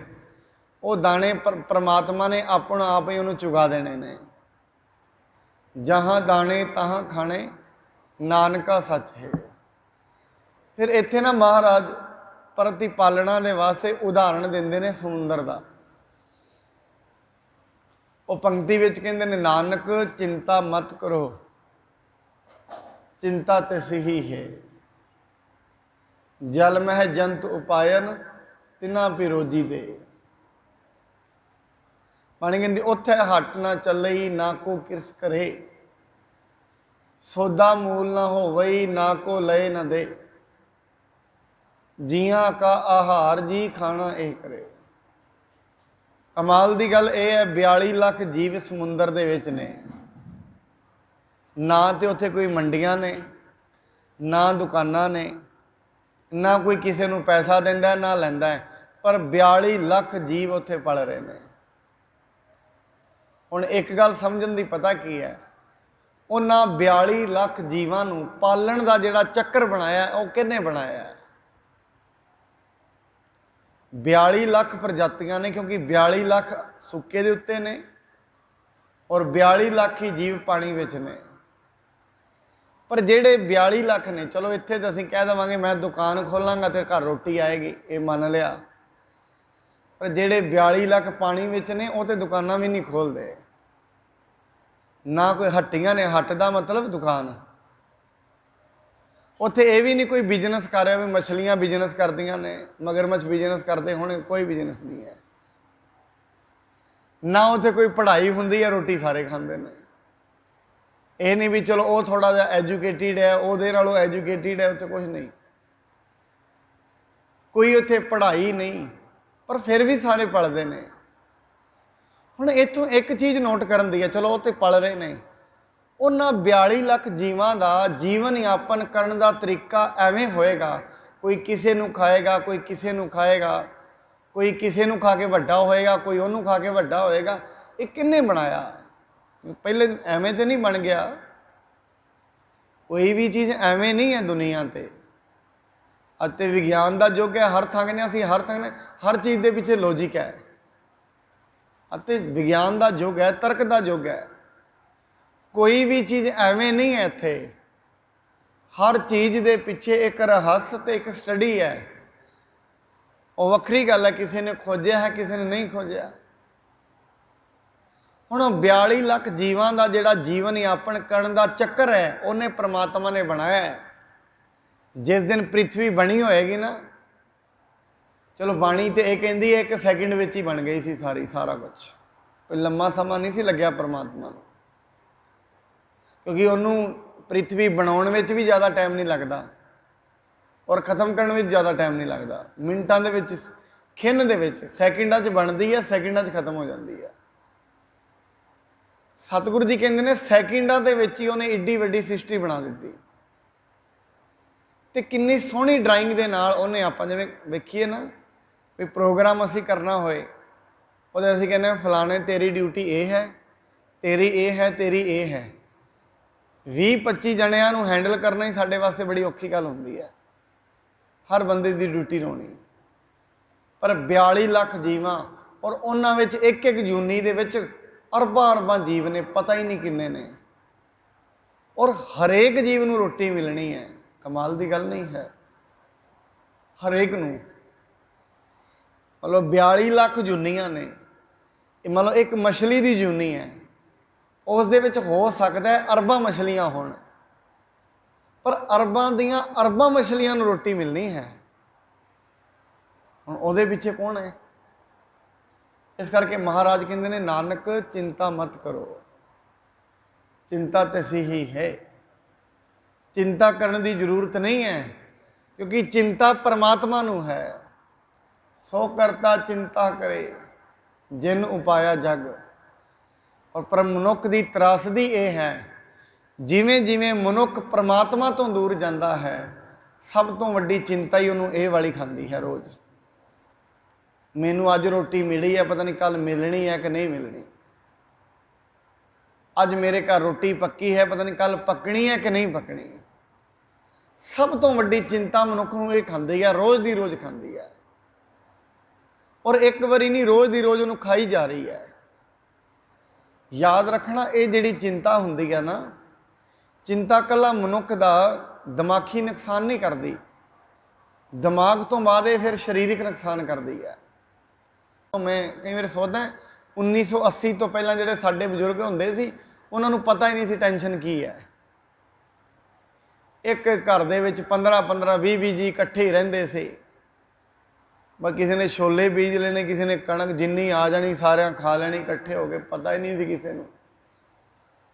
ਉਹ ਦਾਣੇ ਪ੍ਰਮਾਤਮਾ ਨੇ ਆਪਣਾ ਆਪ ਹੀ ਉਹਨੂੰ ਚੁਗਾ ਦੇਣੇ ਨੇ। ਜਹਾਂ ਦਾਣੇ ਤਹਾਂ ਖਾਣੇ ਨਾਨਕਾ ਸੱਚ ਹੈ। ਫਿਰ ਇੱਥੇ ਨਾ ਮਹਾਰਾਜ ਪ੍ਰਤੀਪਾਲਣਾ ਦੇ ਵਾਸਤੇ ਉਦਾਹਰਣ ਦਿੰਦੇ ਨੇ ਸਮੁੰਦਰ ਦਾ। ਉਹ ਪੰਕਤੀ ਵਿੱਚ ਕਹਿੰਦੇ ਨੇ ਨਾਨਕ ਚਿੰਤਾ ਮਤ ਕਰੋ ਚਿੰਤਾ ਤਿਸਹੀ ਹੈ। ਜਲ ਮਹਿ ਜੰਤ ਉਪਾਇਨ ਤਿਨਾ ਪਿਰੋਜੀ ਦੇ। ਪਾਣੀ ਕਹਿੰਦੀ ਉੱਥੇ ਹੱਟ ਨਾ ਚੱਲਈ ਨਾ ਕੋ ਕਿਰਸ ਕਰੇ ਸੌਦਾ ਮੂਲ ਨਾ ਹੋਵਈ ਨਾ ਕੋ ਲਏ ਨਾ ਦੇ ਜੀਆਂ ਕਾ ਆਹਾਰ ਜੀ ਖਾਣਾ ਇਹ ਕਰੇ। ਕਮਾਲ ਦੀ ਗੱਲ ਇਹ ਹੈ 42 ਲੱਖ ਜੀਵ ਸਮੁੰਦਰ ਦੇ ਵਿੱਚ ਨੇ। ਨਾ ਤੇ ਉੱਥੇ ਕੋਈ ਮੰਡੀਆਂ ਨੇ ਨਾ ਦੁਕਾਨਾਂ ਨੇ ਨਾ ਕੋਈ ਕਿਸੇ ਨੂੰ ਪੈਸਾ ਦਿੰਦਾ ਨਾ ਲੈਂਦਾ ਪਰ 42 ਲੱਖ ਜੀਵ ਉੱਥੇ ਪਲ ਰਹੇ ਨੇ। ਹੁਣ ਇੱਕ ਗੱਲ ਸਮਝਣ ਦੀ ਪਤਾ ਕੀ ਹੈ ਉਹਨਾਂ 42 ਲੱਖ ਜੀਵਾਂ ਨੂੰ ਪਾਲਣ ਦਾ ਜਿਹੜਾ ਚੱਕਰ ਬਣਾਇਆ ਉਹ ਕਿਹਨੇ ਬਣਾਇਆ? 42 ਲੱਖ ਪ੍ਰਜਾਤੀਆਂ ਨੇ ਕਿਉਂਕਿ 42 ਲੱਖ ਸੁੱਕੇ ਦੇ ਉੱਤੇ ਨੇ ਔਰ 42 ਲੱਖ ਹੀ ਜੀਵ ਪਾਣੀ ਵਿੱਚ ਨੇ। ਪਰ ਜਿਹੜੇ 42 ਲੱਖ ਨੇ ਚਲੋ ਇੱਥੇ ਤਾਂ ਅਸੀਂ ਕਹਿ ਦੇਵਾਂਗੇ ਮੈਂ ਦੁਕਾਨ ਖੋਲਾਂਗਾ ਤੇ ਘਰ ਰੋਟੀ ਆਏਗੀ ਇਹ ਮੰਨ ਲਿਆ। ਪਰ ਜਿਹੜੇ 42 ਲੱਖ ਪਾਣੀ ਵਿੱਚ ਨੇ ਉਹ ਤੇ ਦੁਕਾਨਾਂ ਵੀ ਨਹੀਂ ਖੋਲਦੇ ਨਾ ਕੋਈ ਹੱਟੀਆਂ ਨੇ। ਹੱਟ ਦਾ ਮਤਲਬ ਦੁਕਾਨ। ਉੱਥੇ ਇਹ ਵੀ ਨਹੀਂ ਕੋਈ ਬਿਜ਼ਨਸ ਕਰ ਰਿਹਾ ਵੀ ਮਛਲੀਆਂ ਬਿਜ਼ਨਸ ਕਰਦੀਆਂ ਨੇ ਮਗਰਮੱਛ ਬਿਜ਼ਨਸ ਕਰਦੇ ਹੋਣੇ ਕੋਈ ਬਿਜ਼ਨਸ ਨਹੀਂ ਹੈ। ਨਾ ਉੱਥੇ ਕੋਈ ਪੜ੍ਹਾਈ ਹੁੰਦੀ ਹੈ ਰੋਟੀ ਸਾਰੇ ਖਾਂਦੇ ਨੇ। ਇਹ ਨਹੀਂ ਵੀ ਚਲੋ ਉਹ ਥੋੜ੍ਹਾ ਜਿਹਾ ਐਜੂਕੇਟਿਡ ਹੈ ਉਹਦੇ ਨਾਲੋਂ ਐਜੂਕੇਟਿਡ ਹੈ ਉੱਥੇ ਕੁਛ ਨਹੀਂ ਕੋਈ ਉੱਥੇ ਪੜ੍ਹਾਈ ਨਹੀਂ ਪਰ ਫਿਰ ਵੀ ਸਾਰੇ ਪਲਦੇ ਨੇ। ਹੁਣ ਇੱਥੋਂ ਇੱਕ ਚੀਜ਼ ਨੋਟ ਕਰਨ ਦੀ ਹੈ ਚਲੋ ਉਹ ਤੇ ਪਲ ਰਹੇ ਨੇ ਉਹਨਾਂ 42 ਲੱਖ ਜੀਵਾਂ ਦਾ ਜੀਵਨ ਯਾਪਨ ਕਰਨ ਦਾ ਤਰੀਕਾ ਐਵੇਂ ਹੋਏਗਾ ਕੋਈ ਕਿਸੇ ਨੂੰ ਖਾਏਗਾ ਕੋਈ ਕਿਸੇ ਨੂੰ ਖਾਏਗਾ ਕੋਈ ਕਿਸੇ ਨੂੰ ਖਾ ਕੇ ਵੱਡਾ ਹੋਏਗਾ ਕੋਈ ਉਹਨੂੰ ਖਾ ਕੇ ਵੱਡਾ ਹੋਏਗਾ। ਇਹ ਕਿਹਨੇ ਬਣਾਇਆ? ਪਹਿਲੇ ਐਵੇਂ ਤੇ ਨਹੀਂ ਬਣ ਗਿਆ। ਕੋਈ ਵੀ ਚੀਜ਼ ਐਵੇਂ ਨਹੀਂ ਹੈ ਦੁਨੀਆ ਤੇ। ਅਤੇ ਵਿਗਿਆਨ ਦਾ ਯੁੱਗ ਹੈ ਹਰ ਥਾਂ ਨੇ ਅਸੀਂ ਹਰ ਥਾਂ ਨੇ ਹਰ ਚੀਜ਼ ਦੇ ਪਿੱਛੇ ਲੌਜਿਕ ਹੈ ਅਤੇ ਵਿਗਿਆਨ ਦਾ ਯੁੱਗ ਹੈ ਤਰਕ ਦਾ ਯੁੱਗ ਹੈ। ਕੋਈ ਵੀ ਚੀਜ਼ ਐਵੇਂ ਨਹੀਂ ਹੈ ਇੱਥੇ ਹਰ ਚੀਜ਼ ਦੇ ਪਿੱਛੇ ਇੱਕ ਰਹੱਸ ਤੇ ਇੱਕ ਸਟੱਡੀ ਹੈ। ਉਹ ਵੱਖਰੀ ਗੱਲ ਹੈ ਕਿਸੇ ਨੇ ਖੋਜਿਆ ਹੈ ਕਿਸੇ ਨੇ ਨਹੀਂ ਖੋਜਿਆ। ਹੁਣ 42 ਲੱਖ ਜੀਵਾਂ ਦਾ ਜਿਹੜਾ ਜੀਵਨ ਯਾਪਨ ਕਰਨ ਦਾ ਚੱਕਰ ਹੈ ਉਹਨੇ ਪ੍ਰਮਾਤਮਾ ਨੇ ਬਣਾਇਆ ਹੈ। ਜਿਸ ਦਿਨ ਪ੍ਰਿਥਵੀ ਬਣੀ ਹੋਏਗੀ ਨਾ ਚਲੋ ਬਾਣੀ ਤੇ ਇਹ ਕਹਿੰਦੀ ਹੈ 1 ਸੈਕਿੰਡ ਵਿੱਚ ਹੀ ਬਣ ਗਈ ਸੀ ਸਾਰਾ ਕੁਝ ਕੋਈ ਲੰਮਾ ਸਮਾਂ ਨਹੀਂ ਸੀ ਲੱਗਿਆ ਪਰਮਾਤਮਾ ਨੂੰ ਕਿਉਂਕਿ ਉਹਨੂੰ ਪ੍ਰਿਥਵੀ ਬਣਾਉਣ ਵਿੱਚ ਵੀ ਜ਼ਿਆਦਾ ਟਾਈਮ ਨਹੀਂ ਲੱਗਦਾ ਔਰ ਖ਼ਤਮ ਕਰਨ ਵਿੱਚ ਜ਼ਿਆਦਾ ਟਾਈਮ ਨਹੀਂ ਲੱਗਦਾ। ਮਿੰਟਾਂ ਦੇ ਵਿੱਚ ਖਿੰਨ ਦੇ ਵਿੱਚ ਸੈਕਿੰਡਾਂ 'ਚ ਬਣਦੀ ਹੈ ਸੈਕਿੰਡਾਂ 'ਚ ਖ਼ਤਮ ਹੋ ਜਾਂਦੀ ਹੈ। ਸਤਿਗੁਰੂ ਜੀ ਕਹਿੰਦੇ ਨੇ ਸੈਕਿੰਡਾਂ ਦੇ ਵਿੱਚ ਹੀ ਉਹਨੇ ਏਡੀ ਵੱਡੀ ਸ੍ਰਿਸ਼ਟੀ ਬਣਾ ਦਿੱਤੀ ਤੇ ਕਿੰਨੀ ਸੋਹਣੀ ਡਰਾਇੰਗ ਦੇ ਨਾਲ ਉਹਨੇ ਆਪਾਂ ਜਿਵੇਂ ਵੇਖੀਏ ਨਾ ਕੋਈ ਪ੍ਰੋਗਰਾਮ ਅਸੀਂ ਕਰਨਾ ਹੋਏ ਉਹਦੇ ਅਸੀਂ ਕਹਿੰਦੇ ਫਲਾਣੇ ਤੇਰੀ ਡਿਊਟੀ ਇਹ ਹੈ ਤੇਰੀ ਇਹ ਹੈ ਤੇਰੀ ਇਹ ਹੈ 20-25 ਜਣਿਆਂ ਨੂੰ ਹੈਂਡਲ ਕਰਨਾ ਹੀ ਸਾਡੇ ਵਾਸਤੇ ਬੜੀ ਔਖੀ ਗੱਲ ਹੁੰਦੀ ਹੈ ਹਰ ਬੰਦੇ ਦੀ ਡਿਊਟੀ ਲਾਉਣੀ। ਪਰ 42 ਲੱਖ ਜੀਵਾਂ ਔਰ ਉਹਨਾਂ ਵਿੱਚ ਇੱਕ ਇੱਕ ਯੂਨੀ ਦੇ ਵਿੱਚ ਅਰਬਾਂ ਅਰਬਾਂ ਜੀਵ ਨੇ ਪਤਾ ਹੀ ਨਹੀਂ ਕਿੰਨੇ ਨੇ ਔਰ ਹਰੇਕ ਜੀਵ ਨੂੰ ਰੋਟੀ ਮਿਲਣੀ ਹੈ। ਕਮਾਲ ਦੀ ਗੱਲ ਨਹੀਂ ਹੈ ਹਰੇਕ ਨੂੰ ਮਤਲਬ 42 ਲੱਖ ਜੂਨੀਆਂ ਨੇ ਇਹ ਮਤਲਬ ਇੱਕ ਮਛਲੀ ਦੀ ਜੂਨੀ ਹੈ ਉਸ ਦੇ ਵਿੱਚ ਹੋ ਸਕਦਾ ਹੈ ਅਰਬਾਂ ਮਛਲੀਆਂ ਹੋਣ ਪਰ ਅਰਬਾਂ ਦੀਆਂ ਅਰਬਾਂ ਮਛਲੀਆਂ ਨੂੰ ਰੋਟੀ ਮਿਲਣੀ ਹੈ। ਹੁਣ ਉਹਦੇ ਪਿੱਛੇ ਕੌਣ ਹੈ? ਇਸ ਕਰਕੇ ਮਹਾਰਾਜ ਕਹਿੰਦੇ ਨੇ ਨਾਨਕ ਚਿੰਤਾ ਮਤ ਕਰੋ ਚਿੰਤਾ ਤਿਸਹੀ ਹੈ। ਚਿੰਤਾ ਕਰਨ ਦੀ ਜ਼ਰੂਰਤ ਨਹੀਂ ਹੈ ਕਿਉਂਕਿ ਚਿੰਤਾ ਪਰਮਾਤਮਾ ਨੂੰ ਹੈ। ਸੋ ਕਰਤਾ ਚਿੰਤਾ ਕਰੇ ਜਿਨ ਉਪਾਇਆ ਜਗ। ਔਰ ਪਰ ਮਨੁੱਖ ਦੀ ਤਰਾਸਦੀ ਇਹ ਹੈ ਜਿਵੇਂ ਜਿਵੇਂ ਮਨੁੱਖ ਪਰਮਾਤਮਾ ਤੋਂ ਦੂਰ ਜਾਂਦਾ ਹੈ ਸਭ ਤੋਂ ਵੱਡੀ ਚਿੰਤਾ ਹੀ ਉਹਨੂੰ ਇਹ ਵਾਲੀ ਖਾਂਦੀ ਹੈ ਰੋਜ਼ ਮੈਨੂੰ ਅੱਜ ਰੋਟੀ ਮਿਲੀ ਹੈ ਪਤਾ ਨਹੀਂ ਕੱਲ ਮਿਲਣੀ ਹੈ ਕਿ ਨਹੀਂ ਮਿਲਣੀ ਅੱਜ ਮੇਰੇ ਘਰ ਰੋਟੀ ਪੱਕੀ ਹੈ ਪਤਾ ਨਹੀਂ ਕੱਲ ਪੱਕਣੀ ਹੈ ਕਿ ਨਹੀਂ ਪੱਕਣੀ। सब तो वड्डी चिंता मनुख नूं ये खांदी है, रोज़ दी रोज़ खांदी है, और एक बारी नहीं रोज़ दी रोज़ उन्होंने खाई जा रही है। याद रखना, ये जिहड़ी चिंता हुंदी है ना, चिंता कला मनुख दा दिमागी नुकसान नहीं करती, दिमाग तो बाद ये फिर शरीरिक नुकसान करती है। तो मैं कई बार सोचदा 1980 तो पहलां जिहड़े साडे बजुर्ग हुंदे सी उन्हां नूं पता ही नहीं सी टेंशन की है। एक घर दे विच 15-15 20-20 जी इकट्ठे ही रहिंदे सी। बस किसी ने छोले बीज लेने, किसी ने कणक जिन्नी आ जानी सारियां खा लैनी इकट्ठे हो गए, पता ही नहीं सी किसी नूं।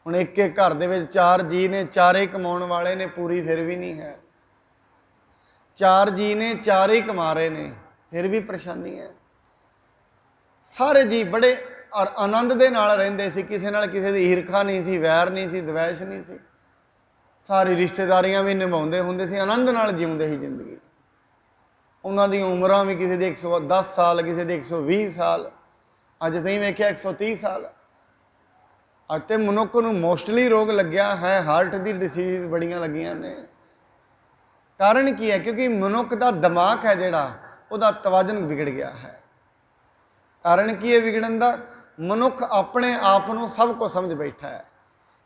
हुण एक एक घर दे विच 4 जी ने, चारे कमाउण वाले ने, पूरी फिर भी नहीं है। 4 जी ने, 4 ही कमा रहे ने, फिर भी परेशानी है। सारे जी बड़े और आनंद दे नाल रहिंदे सी, किसी नाल किसी दी ईरखा नहीं सी, वैर नहीं सी, द्वैश नहीं सी। सारी रिश्तेदारियां भी निभाउंदे हुंदे सी, आनंद नाल जिउंदे ही जिंदगी। उन्हां दी उमरां भी किसी दी 110 साल, किसी दी 120 साल, अज नहीं वेख्या 130 साल। अज तो मनुख नूं मोस्टली रोग लग्या है, हार्ट दी डिसीज़ बड़ियां लगियां ने। कारण की है? क्योंकि मनुख दा दिमाग है जिहड़ा उहदा तवाजन बिगड़ गया है। कारण की है विगड़न दा? मनुख अपने आप नूं सब कुछ समझ बैठा है,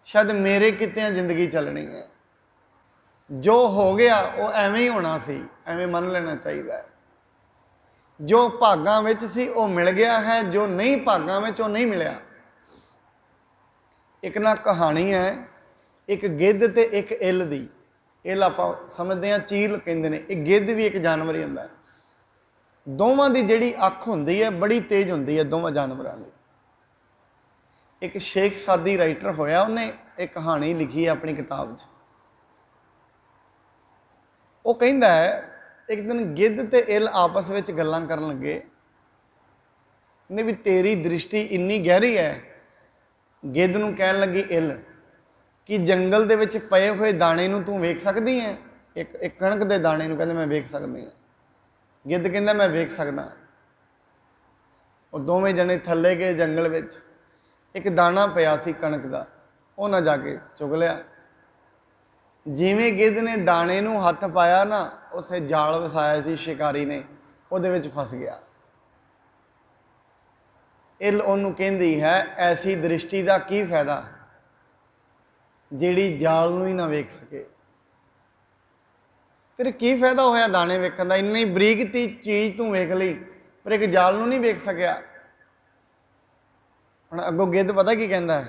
शायद मेरे कित्तियां जिंदगी चलनी है, जो हो गया वो एवें ही होना सी, एवें मन लेना चाहिए। जो भागां विच सी वो मिल गया है, जो नहीं भागां विच वो नहीं मिलिया। एक ना कहानी है, एक गिद्ध ते एक इल दी। इल आपां समझदे हां चील कहंदे ने, एक गिद्ध भी एक जानवर ही हुंदा है। दोवां दी जिहड़ी अख हुंदी है बड़ी तेज हुंदी है, दोवां जानवरां दी। एक शेख सादी राइटर होया, उन्हें एक कहानी लिखी है अपनी किताब च। वो कहंदा है एक दिन गिद्ध ते इल आपस में गल्लां करन लगे, कहंदे भी तेरी दृष्टि इन्नी गहरी है। गिद्ध नूं कहन लगी इल कि जंगल दे विच पए हुए दाणे नूं तूं वेख सकदी है? एक कणक दे दाणे नूं कहंदा मैं वेख सकदी हां। गिद्ध कहंदा मैं वेख सकदा। वो दोवें जने थल्ले गए जंगल विच, एक दाना पिया सी कणक दा, उन्हां जाके चुग लिया। जिवें गिद्ध ने दाणे नूं हत्थ पाया ना, उसे जाल वसाया सी शिकारी ने, उहदे विच फस गया। इल उहनूं कहंदी है ऐसी दृष्टि का की फायदा जिहड़ी जाल नूं ही ना वेख सके। तेरे की फायदा होया दाणे वेखण दा? इन्नी बरीक ती चीज़ तूं वेख लई पर एक जाल नूं नहीं वेख सकिया। हुण अगों गिद्ध पता की कहंदा है?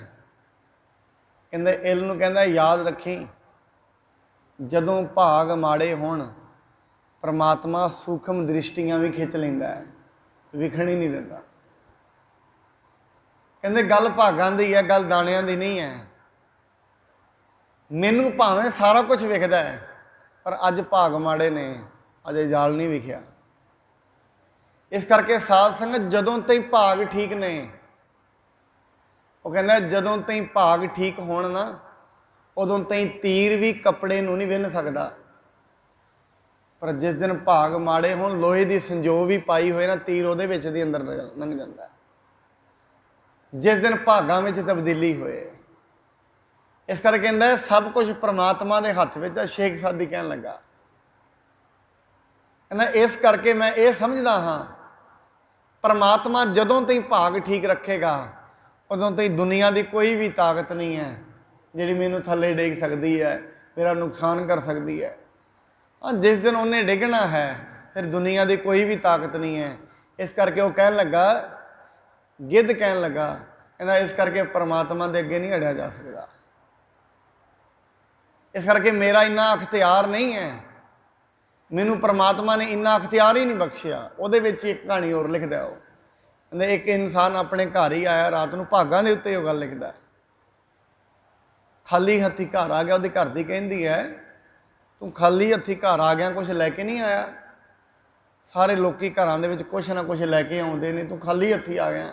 कहंदा इल नूं कहंदा याद रखी, जदों भाग माड़े होण परमात्मा सूखम दृष्टियां भी खिंच लैंदा है, विखण ही नहीं दिंदा। कहंदे गल भागां दी है, गल दाणियां दी नहीं है। मैनू भावें सारा कुछ विखदा है पर अज भाग माड़े ने, अजे जाल नहीं विखिया। इस करके साध संगत जदों तई भाग ठीक ने, वो कहंदा जदों तई भाग ठीक होण ना, उदों तई तीर भी कपड़े नूं नहीं विन्ह सकदा। पर जिस दिन भाग माड़े होण, लोहे की संजो भी पाई होए ना, तीर उहदे विच दी अंदर लंघ जांदा। जिस दिन भागां विच तब्दीली होए, इस करके कहंदा सब कुछ परमात्मा के हत्थ विच है। शेख सादी कहन लगा, कहंदा इस करके मैं ये समझदा हाँ, परमात्मा जदों तई भाग ठीक रखेगा उदों तई दुनिया की कोई भी ताकत नहीं है जिहड़ी मैनू थल्ले डेग सकती है, मेरा नुकसान कर सकती है। हाँ, जिस दिन उन्हें डिगना है फिर दुनिया की कोई भी ताकत नहीं है। इस करके वो कहन लगा, गिद्ध कहन लगा, कहना इस करके परमात्मा के अगे नहीं अड़िया जा सकता। इस करके मेरा इन्ना अख्तियार नहीं है, मैनू परमात्मा ने इन्ना अख्तियार ही नहीं बख्शिया। उहदे विच एक कहानी और लिखदा, वो कहंदा एक इंसान अपने घर ही आया, रात नूं भागां दे उत्ते वो गल लिखदा, खाली हत्थी घर आ गया। उहदी घर दी कहंदी है तू खाली हत्थी घर आ गया, कुछ लैके नहीं आया? सारे लोग घरां दे विच कुछ ना कुछ लैके आउंदे ने, तू खाली हत्थी आ गया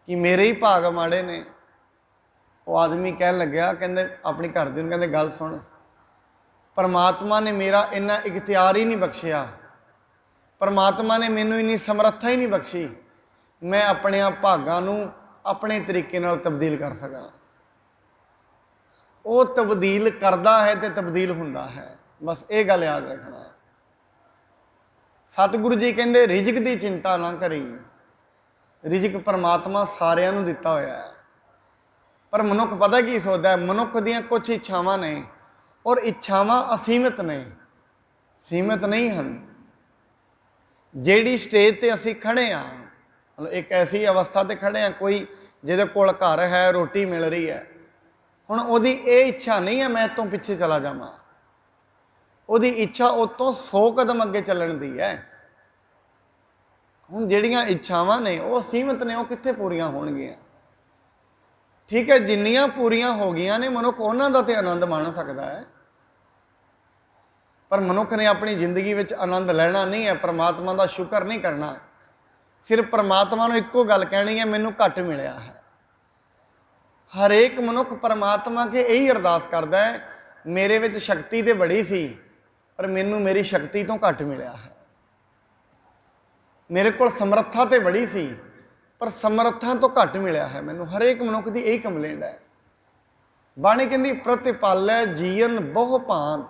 कि मेरे ही भाग माड़े ने? वो आदमी कहन लग्या, कहंदे अपनी घर दी नूं कहंदे गल सुन, परमात्मा ने मेरा इन्ना इख्तियार ही नहीं बख्शिया, परमात्मा ने मैनू इन्नी समर्था ही नहीं बख्शी मैं अपने भागां नूं अपने तरीके नाल तब्दील कर सकां। वो तब्दील करदा है तो तब्दील हुंदा है। बस ये गल याद रखना। सतगुरु जी कहते रिजक की चिंता ना करी, रिजक परमात्मा सारिਆਂ ਨੂੰ ਦਿੱਤਾ ਹੋਇਆ है। पर मनुख पता की सोचता है, मनुख ਦੀਆਂ कुछ इच्छावां ने और इच्छावां असीमित ने, सीमित नहीं हैं। ਜਿਹੜੀ स्टेज ਤੇ ਅਸੀਂ खड़े हाँ, मतलब एक ऐसी अवस्था ते खड़े हाँ, कोई ਜਿਹਦੇ ਕੋਲ घर है, रोटी मिल रही है, हुण ਉਹਦੀ ਇਹ इच्छा नहीं है मैं तो पिछे चला जावां, ਉਹਦੀ इच्छा उतों 100 कदम अगे ਚੱਲਣ ਦੀ है। ਹੁਣ ਜਿਹੜੀਆਂ इच्छावां ने वो सीमित ने, वो कित्थे पूरीਆਂ ਹੋਣਗੀਆਂ। ठीक है, जिन्नियां पूरीਆਂ हो गईਆਂ ने मनुख ਉਹਨਾਂ ਦਾ ਤੇ आनंद माण सकता है, पर मनुख ने अपनी जिंदगी में आनंद लेना नहीं है, परमात्मा का शुक्र नहीं करना, सिर्फ परमात्मा को एको गल कहनी है मैनू घट मिलिया है। हरेक मनुख परमात्मा के यही अरदास करता है, मेरे विच शक्ति तो बड़ी सी पर मैनू मेरी शक्ति तो घट मिलिया है, मेरे को समर्था तो बड़ी सी पर समर्था तो घट मिलिया है मैनू। हरेक मनुख की यही कंप्लेंट है। बाणी कहती प्रतिपालै जीवन बहु भांत,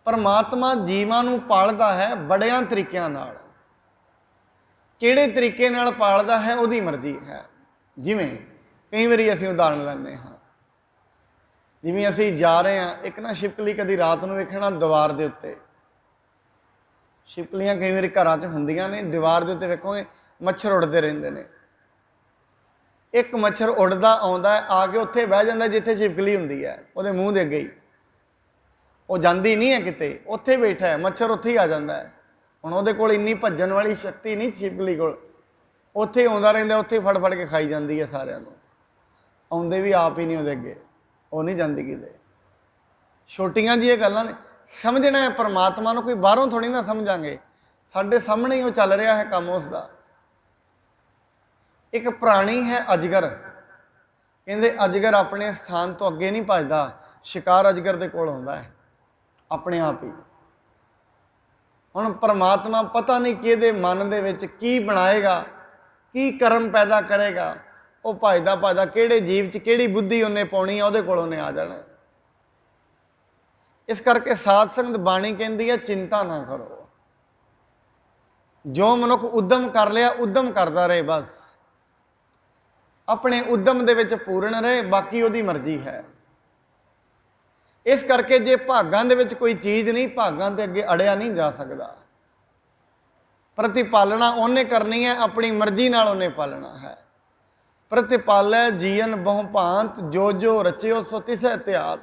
परमात्मा जीवां नूं पालदा है बड़ियां तरीकिਆਂ नाल। किहड़े तरीके नाल पालदा है उहदी मर्जी है। जिवें कई बारी असीं उदाहरण लैंदे हां, जिवें असीं जा रहे हां, एक ना छिपकली कदी रात नूं वेखना दीवार दे उत्ते, छिपकलियां कई बारी घरां च हुंदियां ने, दीवार दे उत्ते वेखोगे मच्छर उड़ते रहते हैं। एक मच्छर उड़ता आउंदा है, आके उत्थे बह जांदा जिथे छिपकली हुंदी है, उहदे मूँह दे अगे ही, वो जाती नहीं है किते, उत्थे बैठा है मच्छर, उत्थे ही आ जाता है। हुण उहदे कोल इन्नी भज्जण वाली शक्ति नहीं छिपकली कोल, उत्थे ही आउंदा रहिंदा, उत्थे फड़ फड़ के खाई जाती है सारिਆਂ ਨੂੰ। आउंदे भी आप ही नहीं उहदे अगे, वो नहीं जाती किते। छोटियां जिहियां गल्लां ने, समझना है परमात्मा नूं कोई बाहरों थोड़ी ना समझांगे, साडे सामने ही वो चल रहा है काम उसका। एक प्राणी है अजगर, कहते अजगर अपने स्थान तो अगे नहीं भजदा, शिकार अजगर दे कोल आउंदा है अपने आप ही। हुण परमात्मा पता नहीं किहदे मन दे विच की बनाएगा, की कर्म पैदा करेगा, वो भजदा भजदा किहड़े जीव च किहड़ी बुद्धि उन्हें पाउणी है, उहदे कोल उन्हें आ जाना। इस करके साध संगत बाणी कहती है चिंता ना करो, जो मनुख उद्यम कर लिया उद्यम करता रहे, बस अपने उद्यम दे विच पूर्ण रहे, बाकी उहदी मर्जी है। इस करके जे भागां दे विच कोई चीज़ नहीं, भागां दे अगे अड़िया नहीं जा सकता। प्रतिपालना उन्हें करनी है, अपनी मर्जी नाल उन्हें पालना है। प्रतिपालै जीवन बहु भांत, जो जो रचियो सो तिसै त्यात,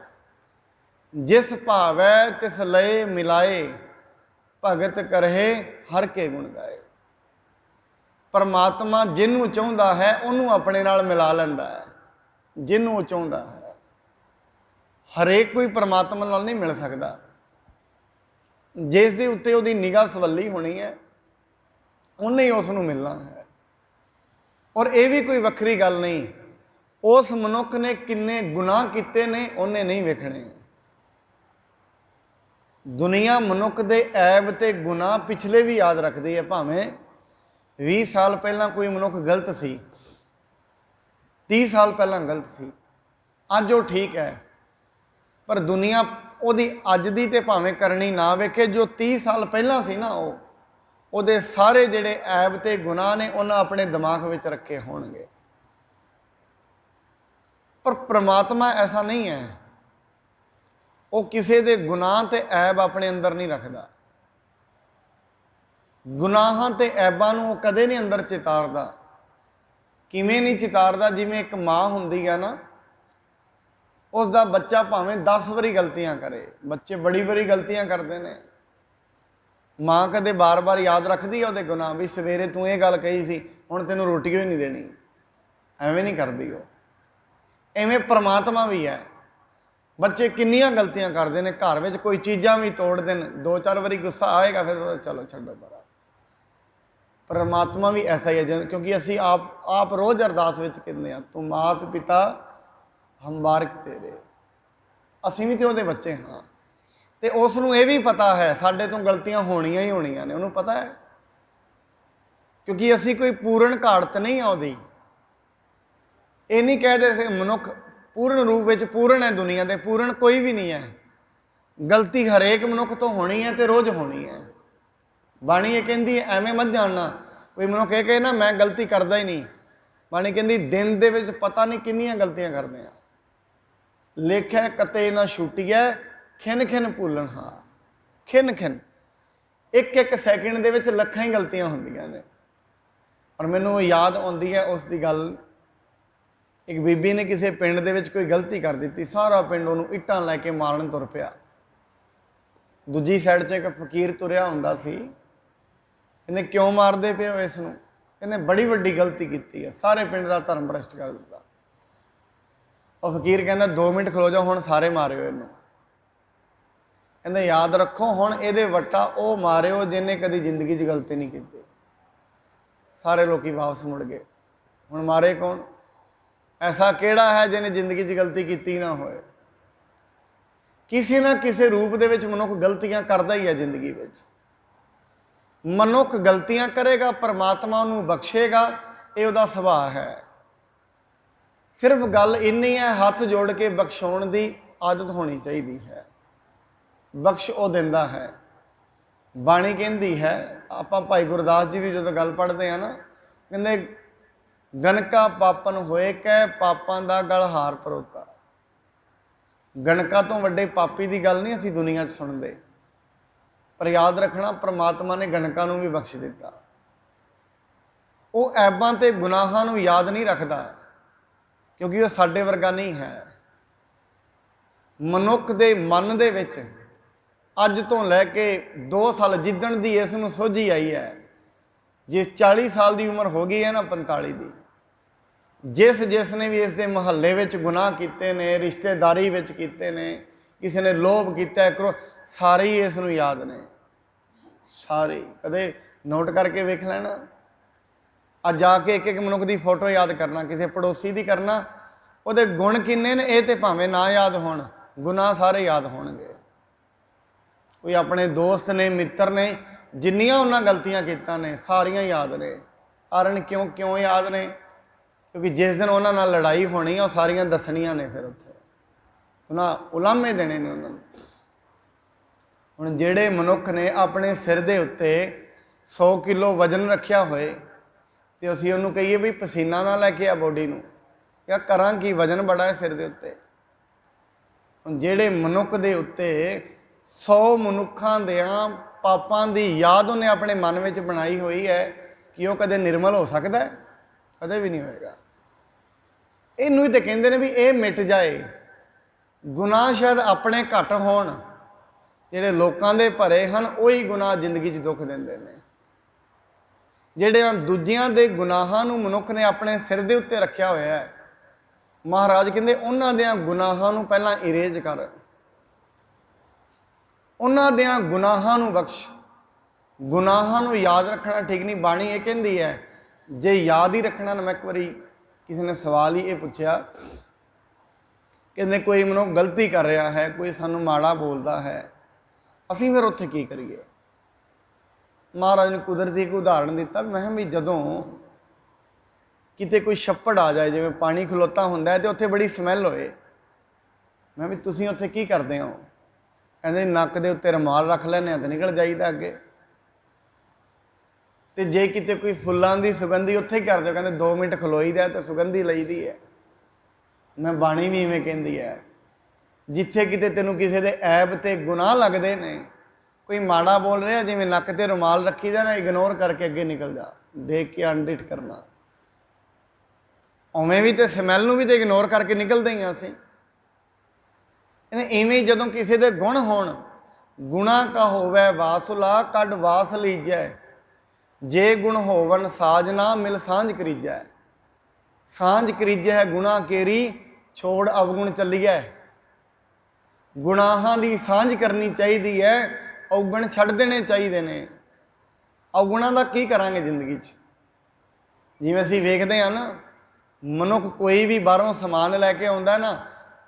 जिस भावै तिस लए मिलाए, भगत करहे हर के गुण गाए। परमात्मा जिन्हों चाहुंदा है उन्होंने अपने नाल मिला लैंदा है, जिन्हों चाहुंदा है। हरेक कोई परमात्मा नाल नहीं मिल सकता, जिस दे उत्ते उहदी निगाह सवली होनी है उन्हें ही उसनूं मिलना है। और यह भी कोई वक्री गल नहीं, उस मनुख ने किन्ने गुनाह किते ने उन्हें नहीं वेखणे। दुनिया मनुख दे ऐब ते गुनाह पिछले भी याद रखती है, भावें 20 साल पहला कोई मनुख गलत सी, 30 साल पहला गलत सी, अज वो ठीक है, पर दुनिया उहदी अज दी ते भावें करनी ना वेखे, जो 30 साल पहला सी ना उहदे सारे जिहड़े ऐब ते गुनाह ने उन्हें अपने दिमाग विच रखे होणगे। पर परमात्मा ऐसा नहीं है, वो किसी दे गुनाह ते ऐब अपने अंदर नहीं रखता। गुनाहां ते ऐबां नूं वो कदे नहीं अंदर चितारदा। किवें नहीं चितारदा, जिवें एक माँ हुंदी है ना, उसका बच्चा भावें 10 वारी गलतियां करे, बच्चे बड़ी बड़ी गलतियां करते हैं, माँ कदे बार बार याद रखती है वो गुनाह, भी सवेरे तू ये गल कही सी हुण तैनूं रोटी ही नहीं देनी, एवें नहीं करती वो। एवें परमात्मा भी है, बच्चे किन्नियां गलतियां करते हैं, घर में कोई चीज़ां भी तोड़ देन, 2-4 वारी गुस्सा आएगा, फिर चलो छड्डो परा। परमात्मा भी ऐसा ही है, क्योंकि असी आप रोज़ अरदास विच कहते हैं, तू मात पिता हम बारक तेरे, असी भी तो उहदे बच्चे हाँ। तो उसनूं ये भी पता है साडे तो गलतियां होणियां ही होणियां ने, उन्होंने पता है, क्योंकि असी कोई पूर्ण घाड़त नहीं है उहदी। ये नहीं कहते मनुख पूर्ण रूप में पूर्ण है, दुनिया के पूर्ण कोई भी नहीं है। गलती हरेक मनुख तो होनी है तो रोज़ होनी है। बाणी ये कहती है एवें मत जानना, कोई मनुख ये कहे ना मैं गलती करता ही नहीं, बाणी कहती दिन दे विच पता नहीं किन्नियां गलतियां करते हैं। लेखै कते ना छुटिया खिन खिन भूलन हार, खिन खिन एक एक सैकेंड दे विच लखां ही गलतियां होंदियां ने। और मैनू याद आउंदी है उस दी गल, एक बीबी ने किसी पिंड दे विच कोई गलती कर दी, सारा पिंड उहनूं इट्टां लैके मारन तुर पिया। दूजी साइड 'च एक फकीर तुरिया हुंदा सी, कहंदे क्यों मारदे पे हो इस नूं? कहंदे बड़ी वड्डी गलती की है, सारे पिंड का धर्म भ्रष्ट कर दिता। और फकीर कहंदा 2 मिनट खलो जाओ, हुण सारे मारिओ इहनूं। कहंदे याद रखो हुण इहदे वट्टा वो मारिओ जिन्हें कदी जिंदगी 'च गलती नहीं की। सारे लोग वापस मुड़ गए। हुण मारे कौन? ऐसा किहड़ा है जिन्हें जिंदगी 'च गलती की ना होए? किसी ना किसी रूप दे विच मनुख गलतियां करदा ही है। जिंदगी विच मनुख गलतियां करेगा, परमात्मा उन्हें बख्शेगा, ये उहदा सुभाअ है। सिर्फ गल इन्नी है, हाथ जोड़ के बख्शाउण दी आदत होनी चाहिए है। बख्श वो दिंदा है। बाणी कहती है, आपां भाई गुरदास जी की जो गल पढ़ते हैं ना, कहते गणका पापन होए कै पापां दा गलहार परोता। गणका तो वड्डे पापी की गल नहीं असी दुनिया 'च सुनते, पर याद रखना परमात्मा ने गणका नूं भी बख्श दिता। वो ऐबां ते गुनाहां नूं याद नहीं रखता, क्योंकि वो साडे वर्गा नहीं है। मनुख दे मन दे विच अज तो लैके 2 साल जिदण दी इस नूं सोझी आई है, जिस 40 साल की उम्र हो गई है ना 45 की, जिसने भी इस दे महल्ले विच गुनाह किते ने, रिश्तेदारी विच किते ने, किसी ने लोभ किया करो, सारे ही इस नूं याद ने। सारे कदे नोट करके वेख लेना। अज जाके एक एक मनुख की फोटो याद करना, किसी पड़ोसी की करना, उहदे गुण किन्ने ने ये तो भावें ना याद होण, गुनाह सारे याद होणगे। कोई अपने दोस्त ने, मित्र ने, जिन्नियां उन्हां गलतियां कीतां ने सारियां याद ने। कारण क्यों क्यों याद ने? क्योंकि जिस दिन उन्हां नाल लड़ाई होनी है वो सारियां दसनियां ने, फिर उत्थे उन्हां उलामे देने ने उन्हां नूं। हुण जिहड़े मनुख ने अपने सिर दे उत्ते 100 किलो वजन रखिया होए ते असीं उहनूं कहीए भी पसीना ना लैके आ बॉडी नूं, क्या करां कि वजन बड़ा है सिर दे उत्ते। हुण जिहड़े मनुख दे उत्ते 100 मनुखां दियां पापां दी याद उन्हें अपने मन में बनाई हुई है, कि वह कदे निर्मल हो सकता है? कदे भी नहीं होएगा। इनू ही तो कहते हैं भी ये मिट जाए। गुनाह शायद अपने घट होण, जिहड़े लोकां दे भरे हैं वही गुनाह जिंदगी 'च दुख देंदे ने। जिहड़े दूजियां दे गुनाहां नूं मनुख ने अपने सिर दे उत्ते रखिया होया है, महाराज कहंदे उन्हां दियां गुनाहां नूं पहलां इरेज कर, उन्हां दियां गुनाहां नूं बख्श। गुनाहां नूं याद रखना ठीक नहीं। बाणी ये कहती है जे याद ही रखना ना, मैं एक बारी किसी ने सवाल ही ये पूछा, कहते कोई मनुख गलती कर रहा है, कोई सानू माड़ा बोलता है, असीं फिर उत्थे की करिए? महाराज ने कुदरती एक उदाहरण दिता। मैं भी जदों किते कोई छप्पड़ आ जाए, जिवें पानी खलोता हुंदा है, तो उत्थे बड़ी स्मैल होए, मैं भी तुसीं उत्थे की करदे हो? कहंदे नक दे उत्ते रुमाल रख लैने तो निकल जाईदा अगे। तो जे किते कोई फुल्लां दी सुगंधी उत्थे ही कर दो, कहंदे 2 मिनट खलोईदा तो सुगंधी लईदी है। मैं बाणी भी इवें कहंदी है, जिथे किते तैनूं किसी दे ऐब ते गुनाह लगदे ने, कोई माड़ा बोल रहा जिवें नक ते रुमाल रखी दा ना, इग्नोर करके अगे निकल जा, देख के अनडिट करना। उवें भी तो स्मैल नूं भी तो इग्नोर करके निकलदे ही असीं। इवें जदों किसी दे गुण होण, गुणा का होवै वासुला कड वास लीजै, जे गुण होवन साज ना मिल सांझ करीजै। सांझ करीजै है गुणा केरी, छोड़ अवगुण चलीए। गुनाहां दी सांझ करनी चाहिए है, अवगुण छड्ड देने चाहिए ने। अवगुणा का की करांगे जिंदगी च? जिवें असीं वेखदे हां ना, मनुख कोई भी बाहरों समान लैके आउंदा ना,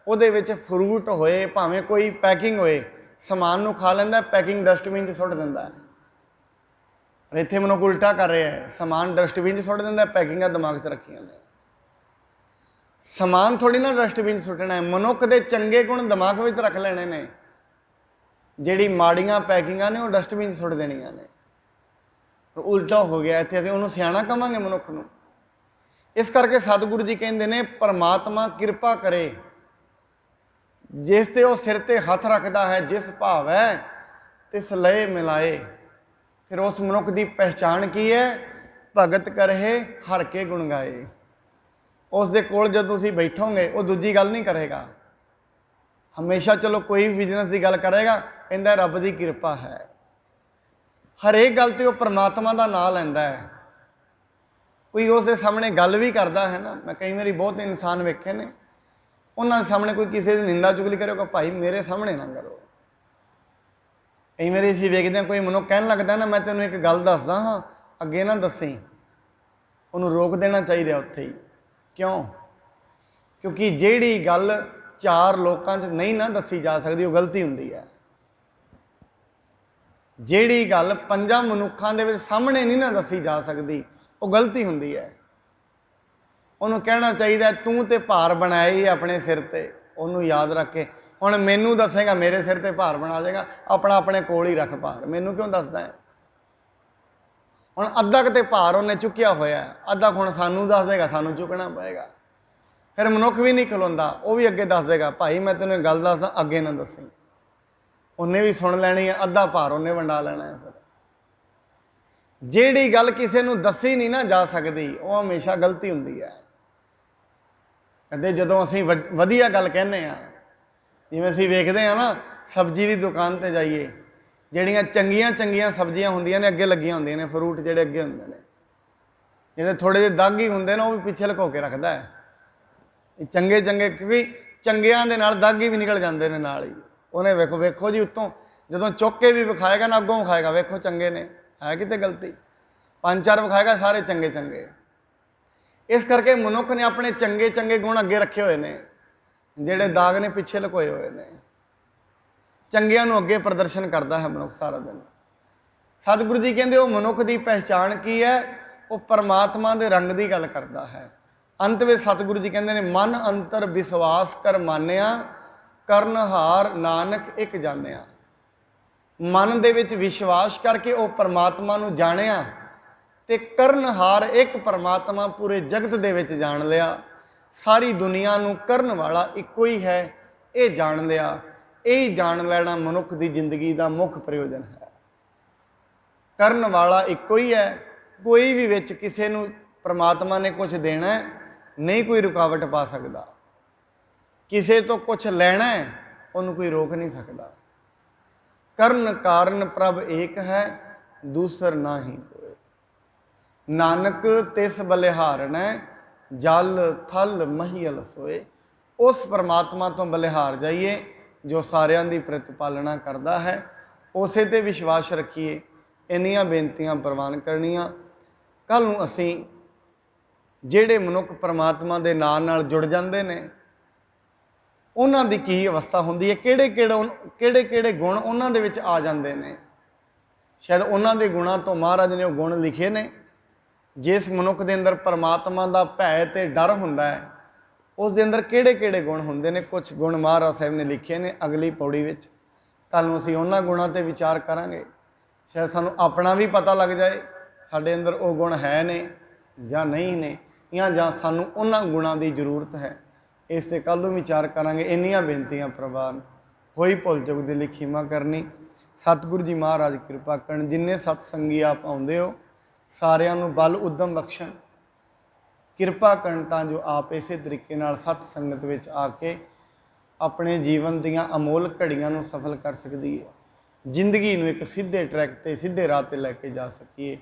उहदे विच फ्रूट होए भावें कोई पैकिंग होए, समान नूं खा लैंदा, पैकिंग डस्टबिन च सुੱਟ दिंदा है। और इत्थे मनुख उल्टा कर रहा है, समान डस्टबिन च सुੱਟ दिंदा, पैकिंगां दिमाग च रखियां ने। समान थोड़ी ना डस्टबिन सुੱਟਣਾ है, मनुख के चंगे गुण दिमाग में रख लेने ने। ਜਿਹੜੀ ਮਾੜੀਆਂ ਪੈਕਿੰਗਾਂ ਨੇ ਉਹ ਡਸਟਬਿਨ 'ਚ ਸੁੱਟ ਦੇਣੀਆਂ ਨੇ। ਉਲਟਾ ਹੋ ਗਿਆ ਇੱਥੇ, ਅਸੀਂ ਉਹਨੂੰ ਸਿਆਣਾ ਕਵਾਂਗੇ ਮਨੁੱਖ ਨੂੰ। ਇਸ ਕਰਕੇ ਸਤਿਗੁਰੂ ਜੀ ਕਹਿੰਦੇ ਨੇ ਪਰਮਾਤਮਾ ਕਿਰਪਾ ਕਰੇ, ਜਿਸ ਤੇ ਉਹ ਸਿਰ ਤੇ ਹੱਥ ਰੱਖਦਾ ਹੈ, ਜਿਸ ਭਾਵ ਹੈ ਤਿਸ ਲਏ ਮਿਲਾਏ। ਫਿਰ ਉਸ ਮਨੁੱਖ ਦੀ ਪਹਿਚਾਣ ਕੀ ਹੈ? ਭਗਤ ਕਰਹਿ ਹਰ ਕੇ ਗੁਣ ਗਾਏ। ਉਸ ਦੇ ਕੋਲ ਜਦੋਂ ਤੁਸੀਂ ਬੈਠੋਗੇ ਉਹ ਦੂਜੀ ਗੱਲ ਨਹੀਂ ਕਰੇਗਾ, ਹਮੇਸ਼ਾ ਚਲੋ ਕੋਈ ਵੀ ਬਿਜ਼ਨਸ ਦੀ ਗੱਲ ਕਰੇਗਾ, ਕਹਿੰਦਾ ਰੱਬ ਦੀ ਕਿਰਪਾ ਹੈ। ਹਰੇਕ ਗੱਲ ਤੇ ਉਹ ਪਰਮਾਤਮਾ ਦਾ ਨਾਂ ਲੈਂਦਾ ਹੈ। ਕੋਈ ਉਸ ਦੇ ਸਾਹਮਣੇ ਗੱਲ ਵੀ ਕਰਦਾ ਹੈ ਨਾ, ਮੈਂ ਕਈ ਵਾਰੀ ਬਹੁਤ ਇਨਸਾਨ ਵੇਖੇ ਨੇ, ਉਹਨਾਂ ਦੇ ਸਾਹਮਣੇ ਕੋਈ ਕਿਸੇ ਦੀ ਨਿੰਦਾ ਚੁਗਲੀ ਕਰੇਗਾ, ਭਾਈ ਮੇਰੇ ਸਾਹਮਣੇ ਨਾ ਕਰੋ। ਕਈ ਵਾਰੀ ਅਸੀਂ ਵੇਖਦੇ ਹਾਂ ਕੋਈ ਮਨੁੱਖ ਕਹਿਣ ਲੱਗਦਾ ਨਾ, ਮੈਂ ਤੈਨੂੰ ਇੱਕ ਗੱਲ ਦੱਸਦਾ ਹਾਂ, ਅੱਗੇ ਨਾ ਦੱਸੀ, ਉਹਨੂੰ ਰੋਕ ਦੇਣਾ ਚਾਹੀਦਾ ਉੱਥੇ ਹੀ। ਕਿਉਂ? ਕਿਉਂਕਿ ਜਿਹੜੀ ਗੱਲ 4 ਲੋਕਾਂ 'ਚ ਨਹੀਂ ਨਾ ਦੱਸੀ ਜਾ ਸਕਦੀ ਉਹ ਗਲਤੀ ਹੁੰਦੀ ਹੈ। ਜਿਹੜੀ ਗੱਲ 5 ਮਨੁੱਖਾਂ ਦੇ ਵਿੱਚ ਸਾਹਮਣੇ ਨਹੀਂ ਨਾ ਦੱਸੀ ਜਾ ਸਕਦੀ ਉਹ ਗਲਤੀ ਹੁੰਦੀ ਹੈ। ਉਹਨੂੰ ਕਹਿਣਾ ਚਾਹੀਦਾ ਤੂੰ ਤੇ ਭਾਰ ਬਣਾਇਆ ਹੀ ਆਪਣੇ ਸਿਰ ਤੇ, ਉਹਨੂੰ ਯਾਦ ਰੱਖ ਕੇ। ਹੁਣ ਮੈਨੂੰ ਦੱਸੇਗਾ ਮੇਰੇ ਸਿਰ ਤੇ ਭਾਰ ਬਣਾ ਦੇਗਾ, ਆਪਣਾ ਆਪਣੇ ਕੋਲ ਹੀ ਰੱਖ ਭਾਰ, ਮੈਨੂੰ ਕਿਉਂ ਦੱਸਦਾ ਹੈ? ਹੁਣ ਅੱਧਾ ਕਿਤੇ ਭਾਰ ਉਹਨੇ ਚੁੱਕਿਆ ਹੋਇਆ, ਅੱਧਾ ਹੁਣ ਸਾਨੂੰ ਦੱਸ ਦੇਗਾ, ਸਾਨੂੰ ਚੁੱਕਣਾ ਪਏਗਾ। ਫਿਰ ਮਨੁੱਖ ਵੀ ਨਹੀਂ ਖਲੋਂਦਾ, ਉਹ ਵੀ ਅੱਗੇ ਦੱਸ ਦੇਗਾ, ਭਾਈ ਮੈਂ ਤੈਨੂੰ ਗੱਲ ਦੱਸਦਾ, ਅੱਗੇ ਨਾ ਦੱਸੀ। ਉਹਨੇ ਵੀ ਸੁਣ ਲੈਣੀ ਹੈ, ਅੱਧਾ ਭਾਰ ਉਹਨੇ ਵੰਡਾ ਲੈਣਾ ਹੈ। ਫਿਰ ਜਿਹੜੀ ਗੱਲ ਕਿਸੇ ਨੂੰ ਦੱਸੀ ਨਹੀਂ ਨਾ ਜਾ ਸਕਦੀ ਉਹ ਹਮੇਸ਼ਾ ਗਲਤੀ ਹੁੰਦੀ ਹੈ। ਕਹਿੰਦੇ ਜਦੋਂ ਅਸੀਂ ਵਧੀਆ ਗੱਲ ਕਹਿੰਦੇ ਹਾਂ, ਜਿਵੇਂ ਅਸੀਂ ਵੇਖਦੇ ਹਾਂ ਨਾ, ਸਬਜ਼ੀ ਦੀ ਦੁਕਾਨ 'ਤੇ ਜਾਈਏ, ਜਿਹੜੀਆਂ ਚੰਗੀਆਂ ਚੰਗੀਆਂ ਸਬਜ਼ੀਆਂ ਹੁੰਦੀਆਂ ਨੇ ਅੱਗੇ ਲੱਗੀਆਂ ਹੁੰਦੀਆਂ ਨੇ, ਫਰੂਟ ਜਿਹੜੇ ਅੱਗੇ ਹੁੰਦੇ ਨੇ, ਜਿਹੜੇ ਥੋੜ੍ਹੇ ਜਿਹੇ ਦਾਗੀ ਹੁੰਦੇ ਨੇ ਉਹ ਵੀ ਪਿੱਛੇ ਲੁਕੋ ਕੇ ਰੱਖਦਾ ਹੈ। ਚੰਗੇ ਚੰਗੇ, ਕਿਉਂਕਿ ਚੰਗਿਆਂ ਦੇ ਨਾਲ ਦਾਗੀ ਵੀ ਨਿਕਲ ਜਾਂਦੇ ਨੇ ਨਾਲ ਹੀ। ਉਹਨੇ ਵੇਖੋ ਜੀ ਉੱਤੋਂ ਜਦੋਂ ਚੁੱਕ ਕੇ ਵੀ ਵਿਖਾਏਗਾ ਨਾ, ਅੱਗੋਂ ਵਿਖਾਏਗਾ ਵੇਖੋ ਚੰਗੇ ਨੇ, ਹੈ ਕਿਤੇ ਗਲਤੀ? 5-4 ਵਿਖਾਏਗਾ, ਸਾਰੇ ਚੰਗੇ ਚੰਗੇ। ਇਸ ਕਰਕੇ ਮਨੁੱਖ ਨੇ ਆਪਣੇ ਚੰਗੇ ਚੰਗੇ ਗੁਣ ਅੱਗੇ ਰੱਖੇ ਹੋਏ ਨੇ, ਜਿਹੜੇ ਦਾਗ ਨੇ ਪਿੱਛੇ ਲੁਕੋਏ ਹੋਏ ਨੇ। ਚੰਗਿਆਂ ਨੂੰ ਅੱਗੇ ਪ੍ਰਦਰਸ਼ਨ ਕਰਦਾ ਹੈ ਮਨੁੱਖ ਸਾਰਾ ਦਿਨ। ਸਤਿਗੁਰੂ ਜੀ ਕਹਿੰਦੇ ਉਹ ਮਨੁੱਖ ਦੀ ਪਹਿਚਾਣ ਕੀ ਹੈ? ਉਹ ਪਰਮਾਤਮਾ ਦੇ ਰੰਗ ਦੀ ਗੱਲ ਕਰਦਾ ਹੈ। ਅੰਤ ਵਿੱਚ ਸਤਿਗੁਰੂ ਜੀ ਕਹਿੰਦੇ ਨੇ ਮਨ ਅੰਤਰ ਵਿਸ਼ਵਾਸ ਕਰ ਮਾਨਿਆ, ਕਰਨਹਾਰ ਨਾਨਕ ਇੱਕ ਜਾਣਿਆ। ਮਨ ਦੇ ਵਿੱਚ ਵਿਸ਼ਵਾਸ ਕਰਕੇ ਉਹ ਪਰਮਾਤਮਾ ਨੂੰ ਜਾਣਿਆ ਤੇ ਕਰਨਹਾਰ ਇੱਕ ਪਰਮਾਤਮਾ ਪੂਰੇ ਜਗਤ ਦੇ ਵਿੱਚ ਜਾਣ ਲਿਆ। ਸਾਰੀ ਦੁਨੀਆ ਨੂੰ ਕਰਨ ਵਾਲਾ ਇੱਕੋ ਹੀ ਹੈ, ਇਹ ਜਾਣ ਲਿਆ। ਇਹ ਜਾਣ ਲੈਣਾ ਮਨੁੱਖ ਦੀ ਜ਼ਿੰਦਗੀ ਦਾ ਮੁੱਖ ਪ੍ਰਯੋਜਨ ਹੈ। ਕਰਨ ਵਾਲਾ ਇੱਕੋ ਹੀ ਹੈ, ਕੋਈ ਵੀ ਵਿੱਚ ਕਿਸੇ ਨੂੰ ਪਰਮਾਤਮਾ ਨੇ ਕੁਝ ਦੇਣਾ ਨਹੀਂ ਕੋਈ ਰੁਕਾਵਟ ਪਾ ਸਕਦਾ। ਕਿਸੇ ਤੋਂ ਕੁਝ ਲੈਣਾ ਉਹਨੂੰ ਕੋਈ ਰੋਕ ਨਹੀਂ ਸਕਦਾ। ਕਰਨ ਕਾਰਨ ਪ੍ਰਭ ਏਕ ਹੈ, ਦੂਸਰ ਨਾਹੀ ਕੋਇ। ਨਾਨਕ ਤਿਸ ਬਲਿਹਾਰਨੈ, ਜਲ ਥਲ ਮਹੀਲ ਸੋਏ। ਉਸ ਪਰਮਾਤਮਾ ਤੋਂ ਬਲਿਹਾਰ ਜਾਈਏ ਜੋ ਸਾਰਿਆਂ ਦੀ ਪ੍ਰਤਿਪਾਲਣਾ ਕਰਦਾ ਹੈ, ਉਸੇ ਤੇ ਵਿਸ਼ਵਾਸ ਰੱਖੀਏ। ਇੰਨੀਆਂ ਬੇਨਤੀਆਂ ਪ੍ਰਵਾਨ ਕਰਨੀਆਂ। ਕੱਲ੍ਹ ਨੂੰ ਅਸੀਂ ਜਿਹੜੇ ਮਨੁੱਖ ਪਰਮਾਤਮਾ ਦੇ ਨਾਂ ਨਾਲ ਜੁੜ ਜਾਂਦੇ ਨੇ ਉਹਨਾਂ ਦੀ ਕੀ ਅਵਸਥਾ ਹੁੰਦੀ ਹੈ, ਕਿਹੜੇ ਕਿਹੜੇ ਗੁਣ ਉਹਨਾਂ ਦੇ ਵਿੱਚ ਆ ਜਾਂਦੇ ਨੇ। ਸ਼ਾਇਦ ਉਹਨਾਂ ਦੇ ਗੁਣਾਂ ਤੋਂ ਮਹਾਰਾਜ ਨੇ ਉਹ ਗੁਣ ਲਿਖੇ ਨੇ। ਜਿਸ ਮਨੁੱਖ ਦੇ ਅੰਦਰ ਪਰਮਾਤਮਾ ਦਾ ਭੈ ਤੇ ਡਰ ਹੁੰਦਾ ਹੈ, ਉਸ ਦੇ ਅੰਦਰ ਕਿਹੜੇ ਕਿਹੜੇ ਗੁਣ ਹੁੰਦੇ ਨੇ, ਕੁਝ ਗੁਣ ਮਹਾਰਾਜ ਸਾਹਿਬ ਨੇ ਲਿਖੇ ਨੇ ਅਗਲੀ ਪੌੜੀ ਵਿੱਚ। ਕੱਲ੍ਹ ਨੂੰ ਅਸੀਂ ਉਹਨਾਂ ਗੁਣਾਂ 'ਤੇ ਵਿਚਾਰ ਕਰਾਂਗੇ। ਸ਼ਾਇਦ ਸਾਨੂੰ ਆਪਣਾ ਵੀ ਪਤਾ ਲੱਗ ਜਾਏ ਸਾਡੇ ਅੰਦਰ ਉਹ ਗੁਣ ਹੈ ਨੇ ਜਾਂ ਨਹੀਂ ਨੇ, ਜਾਂ ਸਾਨੂੰ ਉਹਨਾਂ ਗੁਣਾਂ ਦੀ ਜ਼ਰੂਰਤ ਹੈ। ਇਸ 'ਤੇ ਕੱਲ੍ਹ ਨੂੰ ਵਿਚਾਰ ਕਰਾਂਗੇ। ਇੰਨੀਆਂ ਬੇਨਤੀਆਂ ਪ੍ਰਵਾਨ। ਹੋਈ ਭੁੱਲ ਚੁੱਕ ਦੀ ਲਈ ਖਿਮਾ ਕਰਨੀ। ਸਤਿਗੁਰੂ ਜੀ ਮਹਾਰਾਜ ਕਿਰਪਾ ਕਰਨ। ਜਿੰਨੇ ਸਤ ਸੰਗੀ ਆਪ ਆਉਂਦੇ ਹੋ ਸਾਰਿਆਂ ਨੂੰ ਬਲ ਉਦਮ ਬਖਸ਼ਣ, ਕਿਰਪਾ ਕਰਨ ਤਾਂ ਜੋ ਆਪ ਇਸੇ ਤਰੀਕੇ ਨਾਲ ਸਤ ਸੰਗਤ ਵਿੱਚ ਆ ਕੇ ਆਪਣੇ ਜੀਵਨ ਦੀਆਂ ਅਮੋਲ ਘੜੀਆਂ ਨੂੰ ਸਫਲ ਕਰ ਸਕਦੀ ਹੈ, ਜ਼ਿੰਦਗੀ ਨੂੰ ਇੱਕ ਸਿੱਧੇ ਟਰੈਕ 'ਤੇ ਸਿੱਧੇ ਰਾਹ 'ਤੇ ਲੈ ਕੇ ਜਾ ਸਕੀਏ।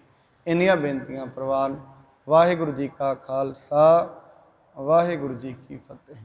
ਇੰਨੀਆਂ ਬੇਨਤੀਆਂ ਪ੍ਰਵਾਨ। ਵਾਹਿਗੁਰੂ ਜੀ ਕਾ ਖਾਲਸਾ, ਵਾਹਿਗੁਰੂ ਜੀ ਕੀ ਫਤਿਹ।